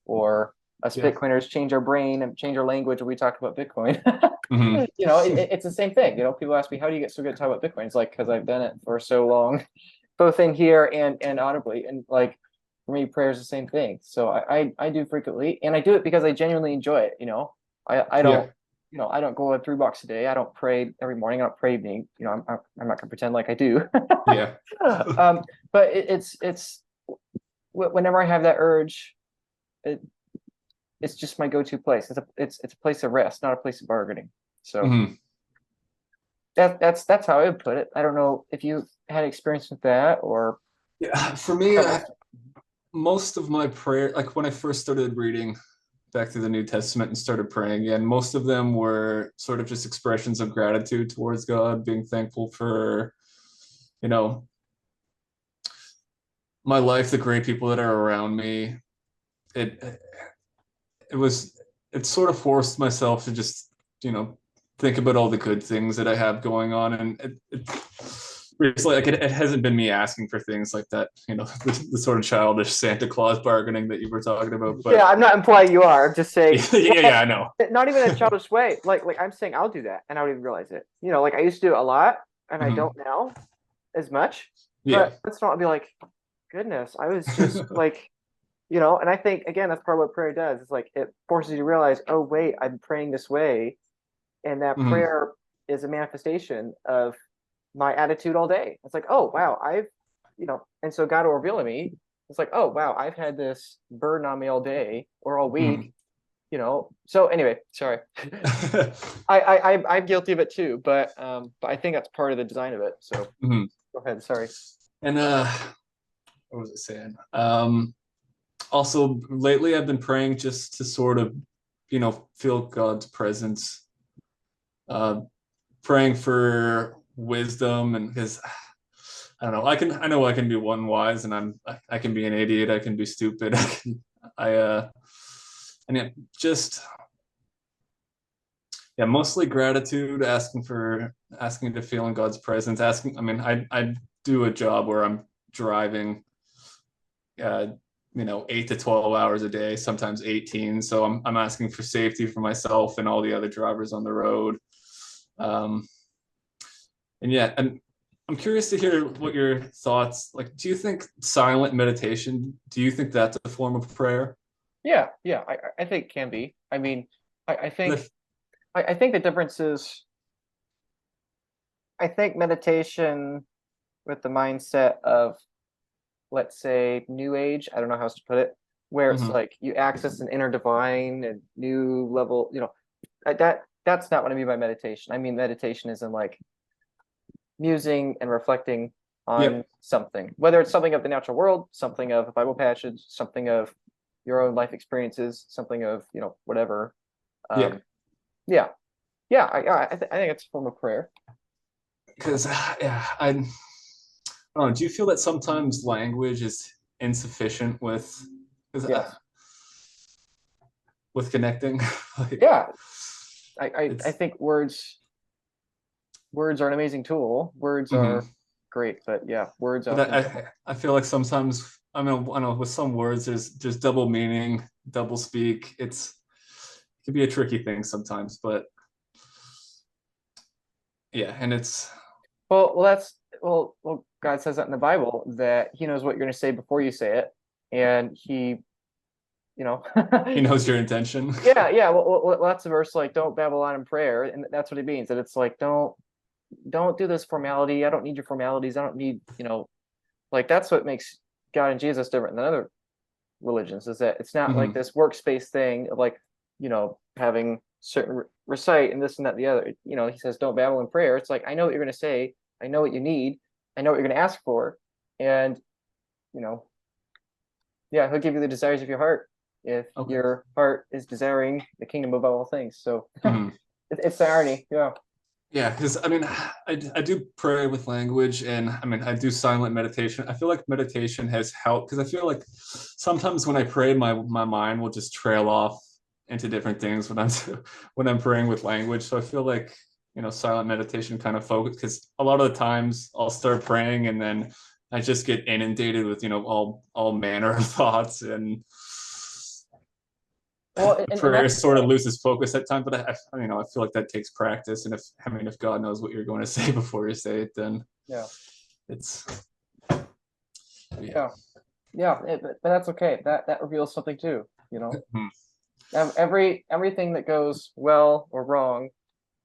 or us Yeah. Bitcoiners change our brain and change our language when we talk about Bitcoin. Mhm. It's the same thing. People ask me, how do you get so good at talking about Bitcoin? It's like, because I've done it for so long, both in here and audibly. And like for me, prayer is the same thing. So I do frequently, and I do it because I genuinely enjoy it. I Yeah. don't, I don't go on 3 walks a day. I don't pray every morning. I don't pray evening. I'm not gonna pretend like I do. Yeah. um, but it's whenever I have that urge, it, it's just my go-to place. It's a place of rest, not a place of bargaining. So Mhm. that's how I would put it. I don't know if you had experience with that or Yeah. For me, kind of. most of my prayer, like when I first started reading back to the New Testament and started praying, and most of them were sort of just expressions of gratitude towards God, being thankful for, you know, my life, the great people that are around me. It it was it sort of forced myself to just, think about all the good things that I have going on, and recently, like it hasn't been me asking for things like that, the sort of childish Santa Claus bargaining that you were talking about. Yeah, But I'm not implying you are. I'm just saying, yeah, I know. not even in a childish way. Like I'm saying, I'll do that, and I don't even realize it. Like I used to do it a lot, and I don't Mhm. now as much. Yeah. But it's not I'll be like, goodness, I was just like, and I think again that's part of what prayer does. It's like it forces you to realize, oh wait, I'm praying this way, and that Mhm. prayer is a manifestation of my attitude all day. It's like, oh wow, and so God will reveal to me. It's like, oh wow, I've had this burden on me all day or all week. Mhm. So anyway, sorry. I'm guilty of it too, but I think that's part of the design of it. So Mhm. go ahead. Sorry. And what was it saying? Also, lately I've been praying just to sort of, feel God's presence. Uh, Praying for wisdom, and because I don't know, I know I can be one wise, and I can be an idiot, I can be stupid. I and yeah, just yeah, mostly gratitude, asking to feel in God's presence, asking. I mean, I do a job where I'm driving, uh, 8 to 12 hours a day, sometimes 18. So I'm asking for safety for myself and all the other drivers on the road. Um, and yeah, and I'm curious to hear what your thoughts. Like, do you think silent meditation? Do you think that's a form of prayer? Yeah. I think it can be. I mean, I, I think If, I think the difference is I think meditation with the mindset of, let's say, New Age. I don't know how else to put it, where it's Mhm. like you access an inner divine and new level. That's not what I mean by meditation. I mean meditation is in like musing and reflecting on Yep. something, whether it's something of the natural world, something of a Bible passage, something of your own life experiences, something of whatever. Yeah. Um, yeah, I think it's a form of prayer. Because yeah, I don't know. Do you feel that sometimes language is insufficient Yes, with connecting? Like, yeah. I it's. think words are an amazing tool. Words are Mhm. great, but yeah, words But often I feel like sometimes, I know with some words there's double meaning, double speak. It can be a tricky thing sometimes, but yeah, and it's. well, God says that in the Bible that He knows what you're going to say before you say it, and He, you know, He knows your intention. yeah. Well, that's the verse like don't babble on in prayer, and that's what it means. That it's like don't do this formality. I don't need your formalities. I don't need like that's what makes God and Jesus different than other religions. Is that it's not like Mhm. this workspace thing of like having certain recite and this and that and the other. He says don't babble in prayer. It's like I know what you're going to say. I know what you need. I know what you're going to ask for, and you know yeah, He'll give you the desires of your heart if Okay. your heart is desiring the kingdom above all things. So Mhm. it's the irony. Yeah. Yeah, because I mean, I do pray with language, and I mean, I do silent meditation. I feel like meditation has helped because I feel like sometimes when I pray, my mind will just trail off into different things when I'm when I'm praying with language. So I feel like silent meditation kind of focus because a lot of the times I'll start praying and then I just get inundated with all manner of thoughts, and Well, and prayer that's sort of loses focus at times. But I feel like that takes practice, and if God knows what you're going to say before you say it, then yeah, it's yeah. yeah, yeah. But that's okay. That reveals something too. Hmm. Everything that goes well or wrong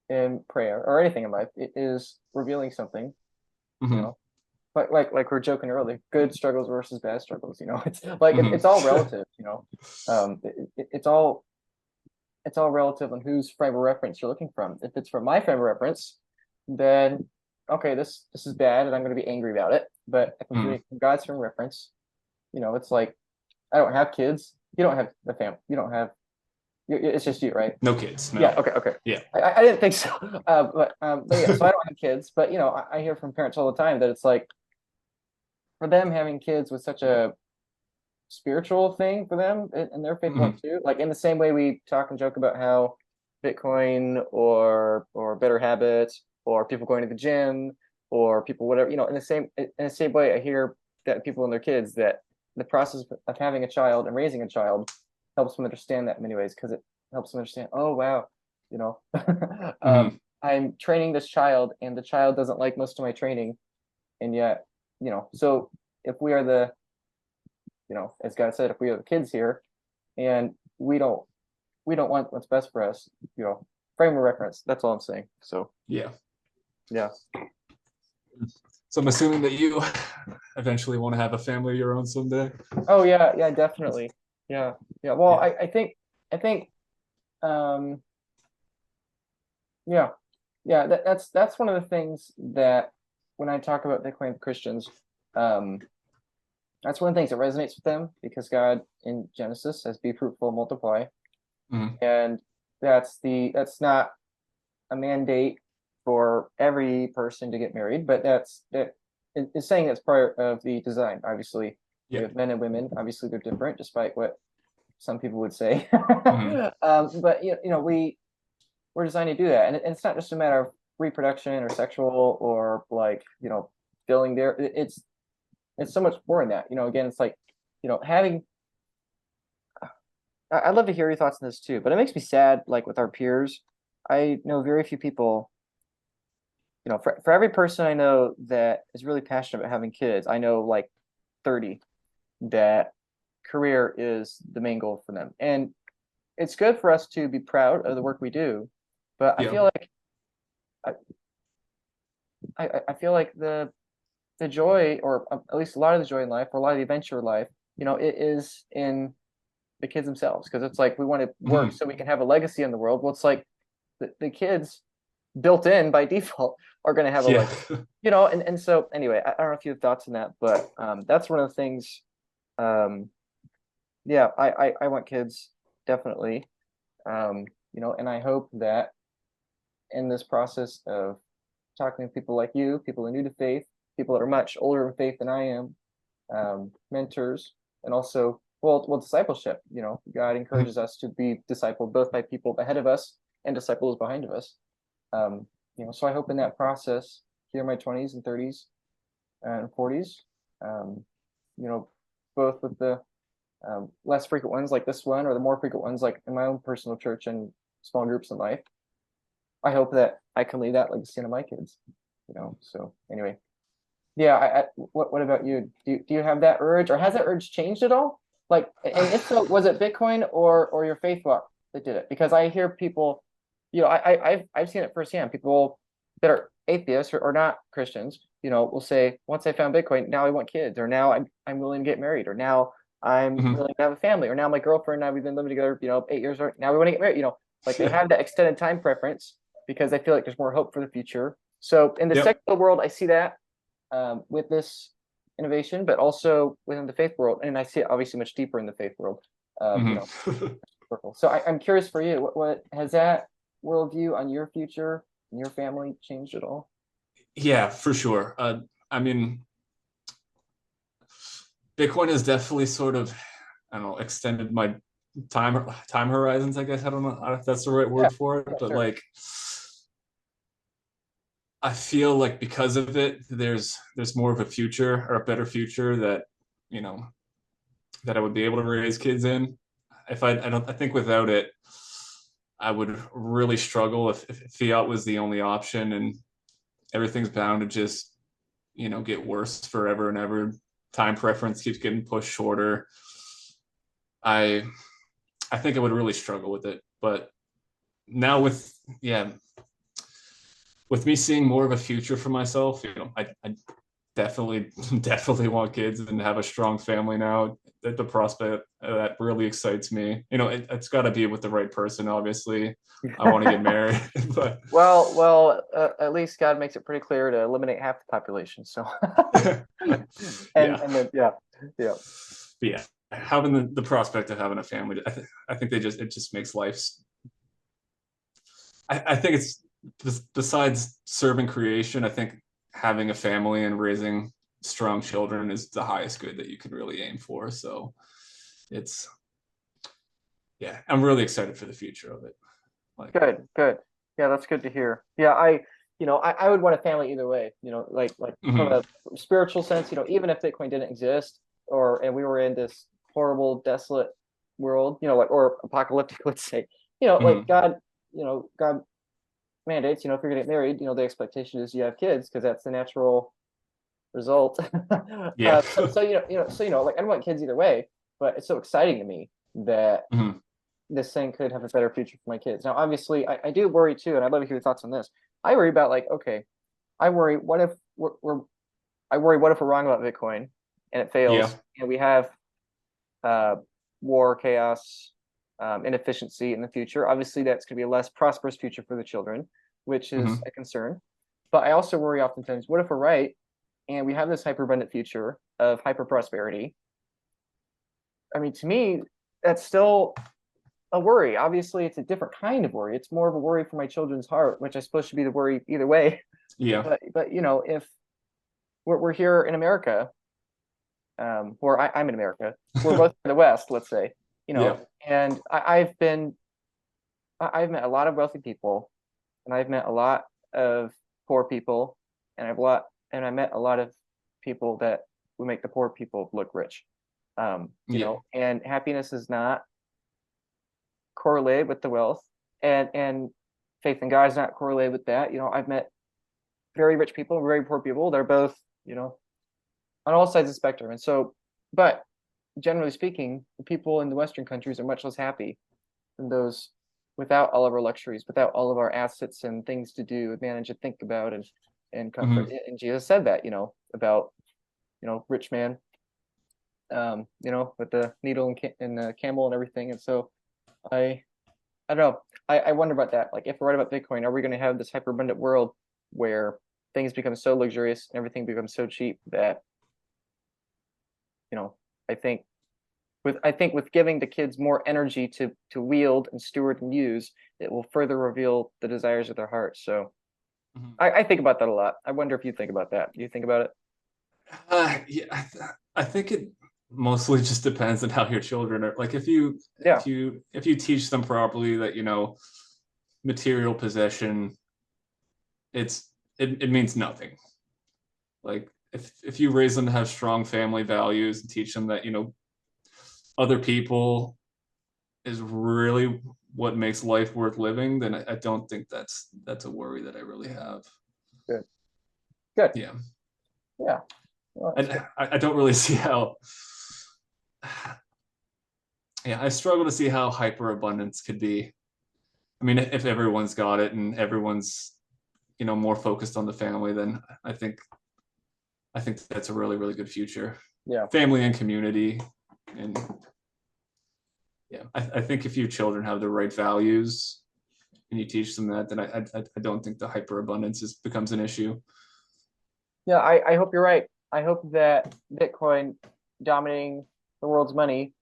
in prayer or anything in life, it is revealing something. You Hmm. know, like we are joking earlier, good struggles versus bad struggles. It's like Hmm. it's all relative. It's all relative on whose frame of reference you're looking from. If it's from my frame of reference, then okay, this is bad, and I'm going to be angry about it. But if I'm Hmm. doing it from God's frame of reference, it's like I don't have kids. You don't have the family. You don't have. It's just you, right? No kids, Yeah. no. Okay. Yeah. I didn't think so. But yeah. So I don't have kids, but I hear from parents all the time that it's like for them having kids was such a spiritual thing for them in their faith Hmm. life too. Like in the same way we talk and joke about how Bitcoin or better habits or people going to the gym or people, whatever, in the same way, I hear that people and their kids, that the process of having a child and raising a child helps them understand that in many ways, because it helps them understand, oh wow, you know, Mhm. I'm training this child and the child doesn't like most of my training, and yet, so if we are as God said, if we are the kids here, and we don't want what's best for us, frame of reference. That's all I'm saying. So Yeah. yeah. So I'm assuming that you eventually want to have a family of your own someday. Oh yeah, yeah, definitely. Yeah, yeah. Well, Yeah. I think, um, yeah, yeah. That's one of the things that when I talk about Bitcoin Christians, um, that's one of the things that resonates with them, because God in Genesis says, "Be fruitful, multiply," Mhm. and that's not a mandate for every person to get married, but it's saying it's part of the design. Obviously, we Yeah. have men and women. Obviously, they're different, despite what some people would say. Mhm. But we're designed to do that, and it's not just a matter of reproduction or sexual or like filling there. It's so much more than that. Again, it's like having. I'd love to hear your thoughts on this too, but it makes me sad. Like with our peers, I know very few people. For every person I know that is really passionate about having kids, I know like 30 that career is the main goal for them. And it's good for us to be proud of the work we do, but I Yeah. feel like I, I feel like the joy, or at least a lot of the joy in life, or a lot of the adventure in life, it is in the kids themselves. Because it's like we want to work Mhm. so we can have a legacy in the world. Well, it's like the kids built in by default are going to have a Yeah. legacy, and so anyway, I don't know if you have thoughts on that, but that's one of the things. um yeah, I want kids, definitely. And I hope that in this process of talking to people like you, people who are new to faith, people that are much older in faith than I am, mentors, and also, well, discipleship. God Mhm. encourages us to be discipled both by people ahead of us and disciples behind of us. So I hope in that process, here in my 20s and 30s and 40s, um, you know, both with the less frequent ones like this one, or the more frequent ones like in my own personal church and small groups in life, I hope that I can leave that legacy to my kids. So anyway, yeah. What about you? Do you have that urge, or has that urge changed at all? Like, and if so, was it Bitcoin or your faith walk that did it? Because I hear people, I've seen it firsthand. People that are atheists or not Christians, will say, once I found Bitcoin, now I want kids, or now I'm willing to get married, or now I'm Mhm. willing to have a family, or now my girlfriend and I, we've been living together, 8 years, or now we want to get married. Like they Yeah. have that extended time preference because they feel like there's more hope for the future. So in the Yep. secular world, I see that with this innovation, but also within the faith world, and I see it obviously much deeper in the faith world. Um, you Mhm. know, so I'm curious for you, what has that worldview on your future and your family changed at all? Yeah, for sure. I mean, Bitcoin has definitely sort of, I don't know, extended my time horizons, I guess. I don't know if that's the right Yeah, word for it, yeah, but sure. like I feel like because of it, there's more of a future, or a better future, that you know that I would be able to raise kids in. If I think without it, I would really struggle if fiat was the only option, and everything's bound to just get worse forever and ever. Time preference keeps getting pushed shorter. I I think I would really struggle with it. But now with me seeing more of a future for myself, I definitely definitely want kids and have a strong family now. The prospect that really excites me. It's got to be with the right person. Obviously, I want to get married, but At least God makes it pretty clear to eliminate half the population. So, yeah, and then yeah, yeah, but yeah, having the prospect of having a family, I think it just makes life. I think it's besides serving creation. I think having a family and raising strong children is the highest good that you can really aim for. So it's yeah, I'm really excited for the future of it. Like, good, good. Yeah, that's good to hear. Yeah, I would want a family either way, like from Mhm. a spiritual sense, even if Bitcoin didn't exist and we were in this horrible, desolate world, like, or apocalyptic, let's say, like Mhm. God mandates, if you're getting married, the expectation is you have kids because that's the natural result. Yeah. Like I don't want kids either way, but it's so exciting to me that Mhm. this thing could have a better future for my kids. Now, obviously, I do worry too, and I'd love to hear your thoughts on this. I worry about like, okay, I worry, I worry, what if we're wrong about Bitcoin and it Yeah. fails, and we have uh, war, chaos, inefficiency in the future. Obviously, that's going to be a less prosperous future for the children, which is Mhm. a concern. But I also worry oftentimes, what if we're right and we have this hyper abundant future of hyper prosperity? I mean, to me, that's still a worry. Obviously, it's a different kind of worry. It's more of a worry for my children's heart, which I suppose should be the worry either way. Yeah. But if we're here in America, or I'm in America, we're both in the West, let's say, Yeah. and I've met a lot of wealthy people, and I've met a lot of poor people, and I met a lot of people that will make the poor people look rich. Yeah. And happiness is not correlated with the wealth, and faith in God is not correlated with that. I've met very rich people, very poor people. They're both, on all sides of the spectrum. And so, but generally speaking, the people in the Western countries are much less happy than those without all of our luxuries, without all of our assets and things to do, manage and think about, and comfort. Mhm. And Jesus said that, about rich man, with the needle and the camel and everything. And so I I don't know. I wonder about that. Like, if we're right about Bitcoin, are we going to have this hyper abundant world where things become so luxurious and everything becomes so cheap that, you know, I think with giving the kids more energy to wield and steward and use, it will further reveal the desires of their hearts. So Mhm. I think about that a lot. I wonder if you think about that. Do you think about it? Yeah, I think it mostly just depends on how your children are. Like Yeah. if you teach them properly that material possession, it means nothing. Like if you raise them to have strong family values and teach them that other people is really what makes life worth living, then I don't think that's a worry that I really have. Good. Good. Yeah, Yeah. Well, that's and good. I don't really see how. Yeah, I struggle to see how hyperabundance could be. I mean, if everyone's got it and everyone's more focused on the family, then I think that's a really really good future, Yeah. family and community, and yeah, I think if your children have the right values and you teach them that, then I don't think the hyperabundance becomes an issue. Yeah. I hope you're right. I hope that Bitcoin dominating the world's money,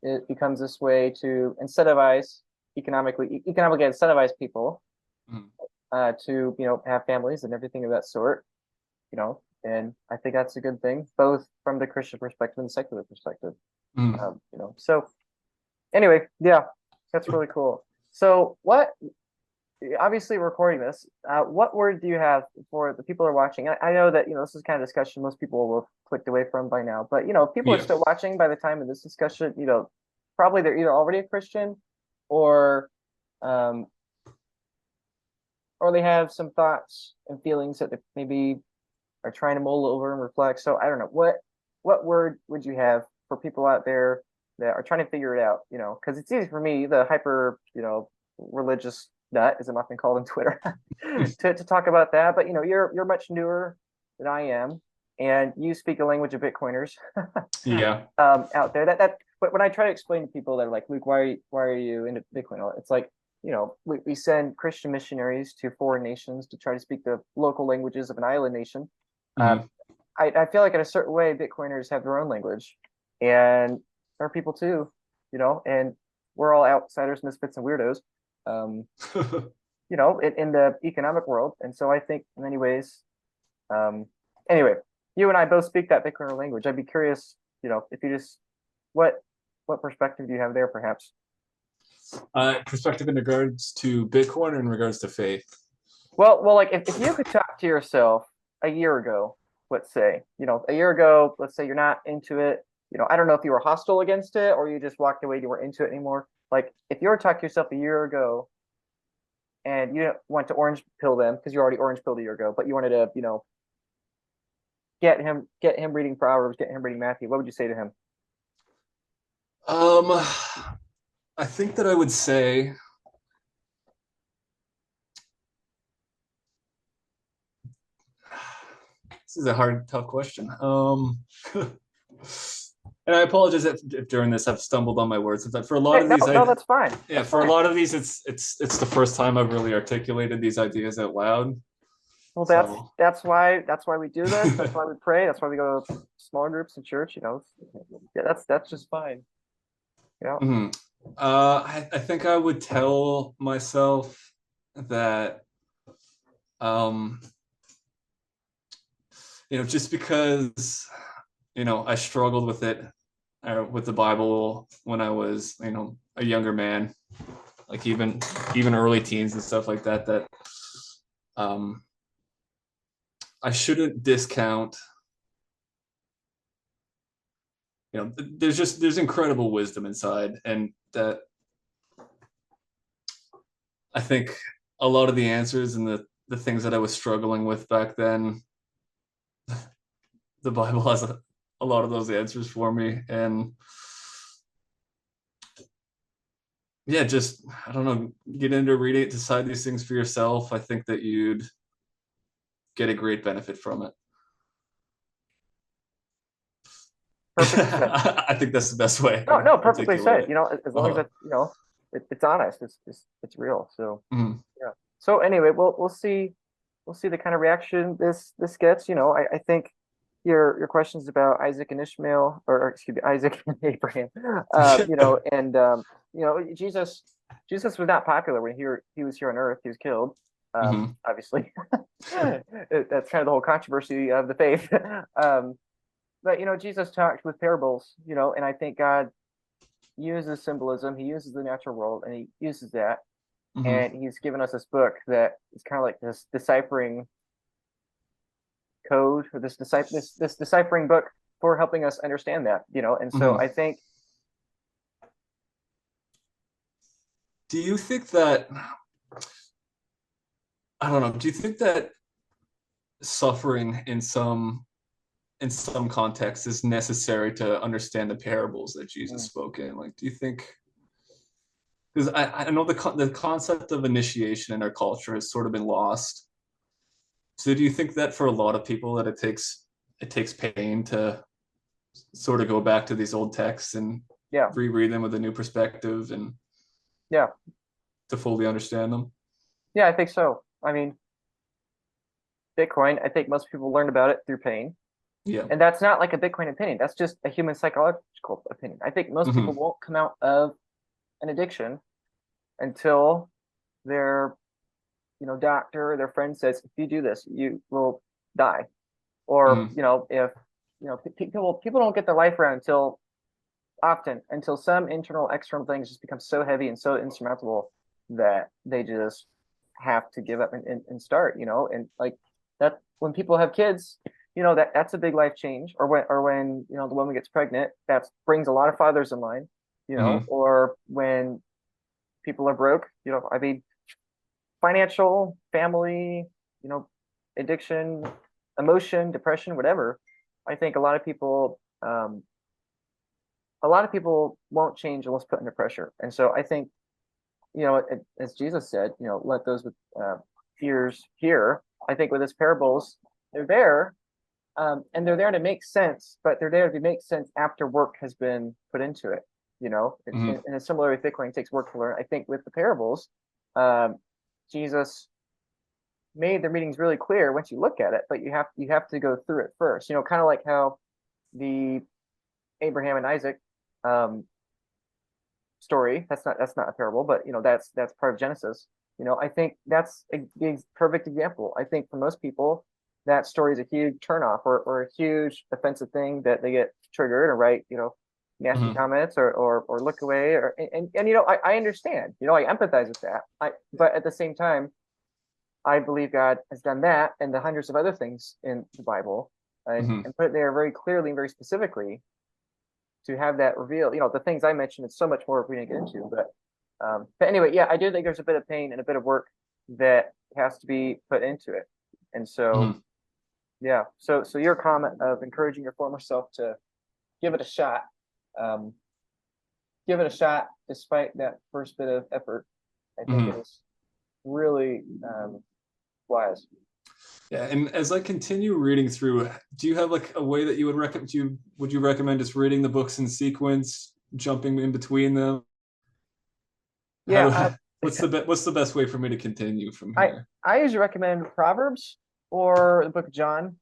it becomes this way to incentivize economically incentivize people Mhm. to have families and everything of that sort. And I think that's a good thing, both from the Christian perspective and the secular perspective. Mhm. So anyway, yeah, that's really cool. So what? Obviously, we're recording this. What word do you have for the people who are watching? I know that this is kind of discussion most people will have clicked away from by now, but if people are Yeah. still watching by the time of this discussion, probably they're either already a Christian or um, or they have some thoughts and feelings that they maybe are trying to mull over and reflect. So I don't know what word would you have for people out there that are trying to figure it out? Because it's easy for me, the hyper religious nut, as I'm often called on Twitter, to talk about that. But you're much newer than I am, and you speak a language of Bitcoiners Yeah. out there. But when I try to explain to people that are like, Luke, why are you into Bitcoin? It's like, we send Christian missionaries to foreign nations to try to speak the local languages of an island nation. Uh, Mhm. I feel like in a certain way, Bitcoiners have their own language, and there are people too, and we're all outsiders, misfits, and weirdos, um, in the economic world. And so I think in many ways, um, anyway, you and I both speak that Bitcoiner language. I'd be curious, if you just what what perspective do you have there, perhaps? Perspective in regards to Bitcoin or in regards to faith? Well, like if you could talk to yourself a year ago, let's say, a year ago, let's say you're not into it, I don't know if you were hostile against it or you just walked away, you weren't into it anymore. Like if you were to talk to yourself a year ago and you didn't want to orange pill them because you already orange pilled a year ago, but you wanted to, get him reading Proverbs, get him reading Matthew, what would you say to him? Um, I think that I would say this is a hard, tough question. And I apologize if during this I've stumbled on my words. But for a lot Hey, of no, these, no, that's fine. yeah, That's for a fine. lot of these, it's the first time I've really articulated these ideas out loud. Well, that's So, that's why that's why we do this. That's why we pray. That's why we go to small groups in church. Yeah, that's just fine. Yeah. mhm. I think I would tell myself that, um, just because, I struggled with it, with the Bible when I was, a younger man, like even early teens and stuff like that, that um, I shouldn't discount. There's incredible wisdom inside, and that I think a lot of the answers and the things that I was struggling with back then, the Bible has a lot of those answers for me. And yeah, just, I don't know, get into reading it, decide these things for yourself. I think that you'd get a great benefit from it. Perfectly said. I think that's the best way I No, can no, perfectly articulate said. it. As long as Uh-huh. that, it's honest. It's real. So Mhm. yeah. So anyway, we'll see the kind of reaction this gets. I think your questions about Isaac and Ishmael, or excuse me, Isaac and Abraham, and Jesus was not popular when he was here on Earth. He was killed, Mhm. obviously. That's kind of the whole controversy of the faith. Um, but Jesus talked with parables, and I think God uses symbolism. He uses the natural world, and he uses that, Mhm. and he's given us this book that is kind of like this deciphering code, or this deciphering book for helping us understand that. And so Mhm. I think Do you think that, I don't know, do you think that suffering in some contexts is necessary to understand the parables that Jesus mm, spoke in? Like, do you think, because I know the concept of initiation in our culture has sort of been lost. So do you think that for a lot of people that it takes pain to sort of go back to these old texts and yeah, reread them with a new perspective and yeah, to fully understand them? yeah, I think so. I mean, Bitcoin, I think most people learned about it through pain. Yeah. And that's not like a Bitcoin opinion. That's just a human psychological opinion. I think most people Hmm. won't come out of an addiction until their, doctor or their friend says, if you do this, you will die. Or, Hmm. if, people don't get their life around until some internal, external things just become so heavy and so insurmountable that they just have to give up and start, and like that when people have kids, that's a big life change. Or when the woman gets pregnant, that brings a lot of fathers in line, Hmm. or when people are broke, I mean, financial, family, you know, addiction, emotion, depression, whatever. I think a lot of people won't change unless put under pressure. And so I think, as Jesus said, let those with ears hear. I think with his parables, they're there, and they're there to make sense, but they're there to make sense after work has been put into it. Hmm. In a similar way, Bitcoin takes work to learn. I think with the parables, um, Jesus made the meanings really clear once you look at it, but you have to go through it first. Kind of like how the Abraham and Isaac um, story. That's not a parable, but that's part of Genesis. I think that's the perfect example. I think for most people, that story is a huge turnoff, or a huge offensive thing that they get triggered or write, nasty Hmm. comments, or look away, and I understand. I empathize with that. But at the same time, I believe God has done that and the hundreds of other things in the Bible, Hmm. and put it there very clearly and very specifically to have that reveal. The things I mentioned, it's so much more if we didn't get into, but anyway, yeah, I do think there's a bit of pain and a bit of work that has to be put into it. And so, Hmm. yeah, so your comment of encouraging your former self to give it a shot, um, give it a shot despite that first bit of effort, I think it Hmm. is really wise. Yeah, and as I continue reading through, do you have like a way that you would recommend? Would you recommend just reading the books in sequence, jumping in between them? Yeah, How what's the best way for me to continue from I here? I usually recommend Proverbs or the Book of John.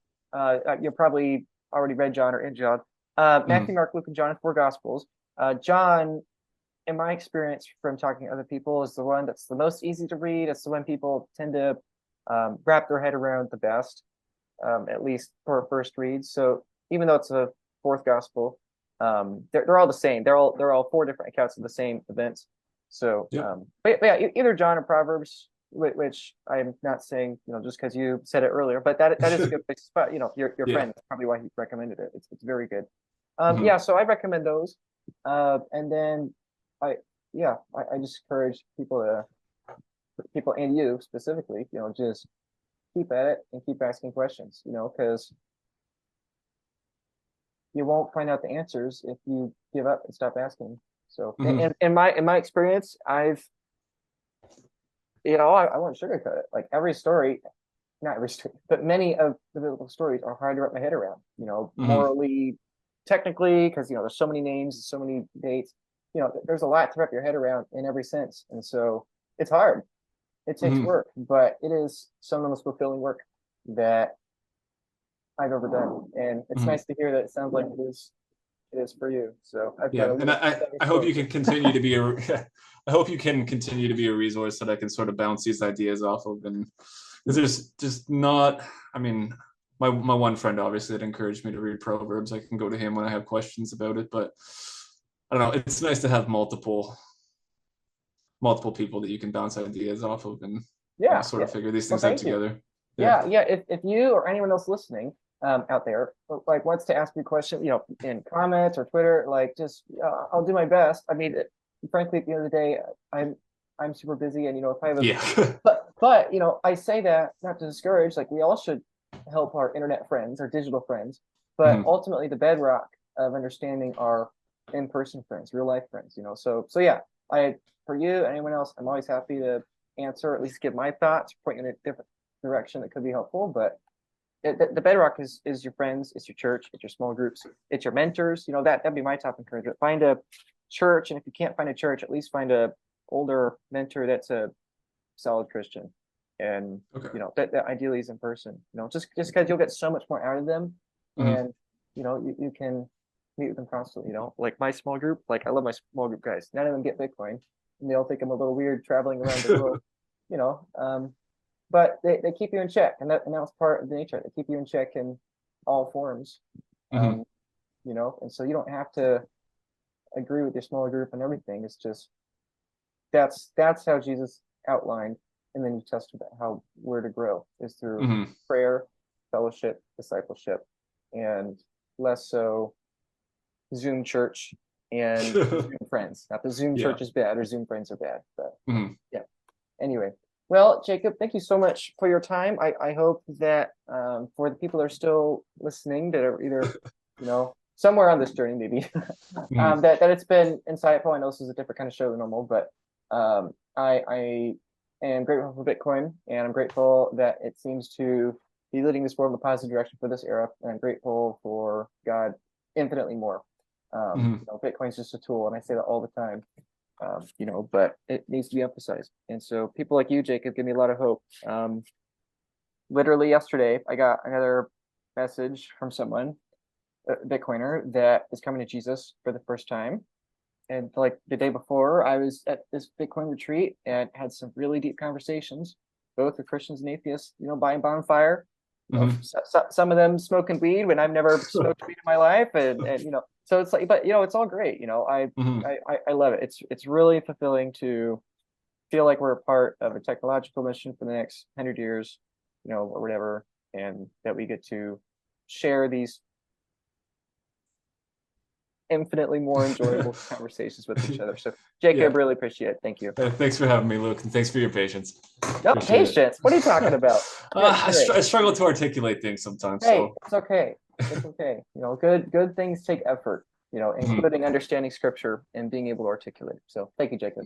You probably already read John or in John. Matthew, Hmm. Mark, Luke, and John are four Gospels. John, in my experience from talking to other people, is the one that's the most easy to read. It's the one people tend to wrap their head around the best, at least for a first read. So even though it's a fourth Gospel, they're all the same. They're all four different accounts of the same events. So, Yep. but yeah, either John or Proverbs, which I'm not saying, just because you said it earlier, but that is a good place to spot. Your Yeah. friend, that's probably why he recommended it. It's very good. Hmm. Yeah, so I recommend those. And then I, yeah, I just encourage people and you specifically, just keep at it and keep asking questions, because you won't find out the answers if you give up and stop asking. So, Hmm. in my experience, I won't sugarcoat it. Like every story, not every story, but many of the biblical stories are hard to wrap my head around. Hmm. Morally, technically, because there's so many names, so many dates. There's a lot to wrap your head around in every sense, and so it's hard. It takes Hmm. work, but it is some of the most fulfilling work that I've ever done, and it's Hmm. nice to hear that it sounds like it is. It is for you. So I've got Yeah, a and little stepping I hope stone you here. can continue to be a I hope you can continue to be a resource that I can sort of bounce these ideas off of, and because there's just not, I mean, my one friend obviously that encouraged me to read Proverbs. I can go to him when I have questions about it, but I don't know. It's nice to have multiple people that you can bounce ideas off of, and Yeah, sort yeah. of figure these Well, things out thank you. together. Yeah. Yeah, yeah. If you or anyone else listening out there like wants to ask me a question, in comments or Twitter, like just I'll do my best. I mean, frankly, at the end of the day, I'm super busy, and if I have a Yeah. but I say that not to discourage. Like we all should help our internet friends, our digital friends, but Mhm. ultimately the bedrock of understanding our in-person friends, real life friends. So yeah, I for you, anyone else, I'm always happy to answer, at least give my thoughts, point in a different direction that could be helpful. But the bedrock is your friends, it's your church, it's your small groups, it's your mentors. That'd be my top encouragement. Find a church, and if you can't find a church, at least find a older mentor that's a solid Christian, and Okay. that ideally is in person. Just because you'll get so much more out of them, Mhm. and you can meet with them constantly. Like my small group, like I love my small group guys. None of them get Bitcoin, and they all think I'm a little weird traveling around the world. You know, um, but they keep you in check, and that was part of the nature. They keep you in check in all forms. Mhm. Um, and so you don't have to agree with your small group and everything. It's just that's how Jesus outlined in the New Testament how we're to grow is through Mhm. prayer, fellowship, discipleship, and less so Zoom church and Zoom friends. Not that Zoom Yeah. church is bad or Zoom friends are bad, but Mhm. yeah. Anyway, well, Jacob, thank you so much for your time. I hope that for the people that are still listening, that are either, somewhere on this journey, maybe, Mhm. that it's been insightful. I know this is a different kind of show than normal, but I am grateful for Bitcoin, and I'm grateful that it seems to be leading this world in a positive direction for this era, and I'm grateful for God infinitely more. Mhm. Bitcoin's just a tool, and I say that all the time. But it needs to be emphasized. And so people like you, Jacob, give me a lot of hope. Literally yesterday, I got another message from someone, a Bitcoiner, that is coming to Jesus for the first time. And like the day before, I was at this Bitcoin retreat and had some really deep conversations, both with Christians and atheists, by a bonfire. Mhm. Some of them smoking weed when I've never smoked weed in my life, and so it's like, but it's all great. I Mhm. I I love it. It's really fulfilling to feel like we're a part of a technological mission for the next 100 years, or whatever, and that we get to share these infinitely more enjoyable conversations with each other. So, Jacob, Yeah. really appreciate it. Thank you. Thanks for having me, Luke, and thanks for your patience. No Appreciate it. patience. What are you talking about? I struggle to articulate things sometimes. Hey, So it's okay. It's okay. Good things take effort, Mhm. including understanding scripture and being able to articulate. So thank you, Jacob.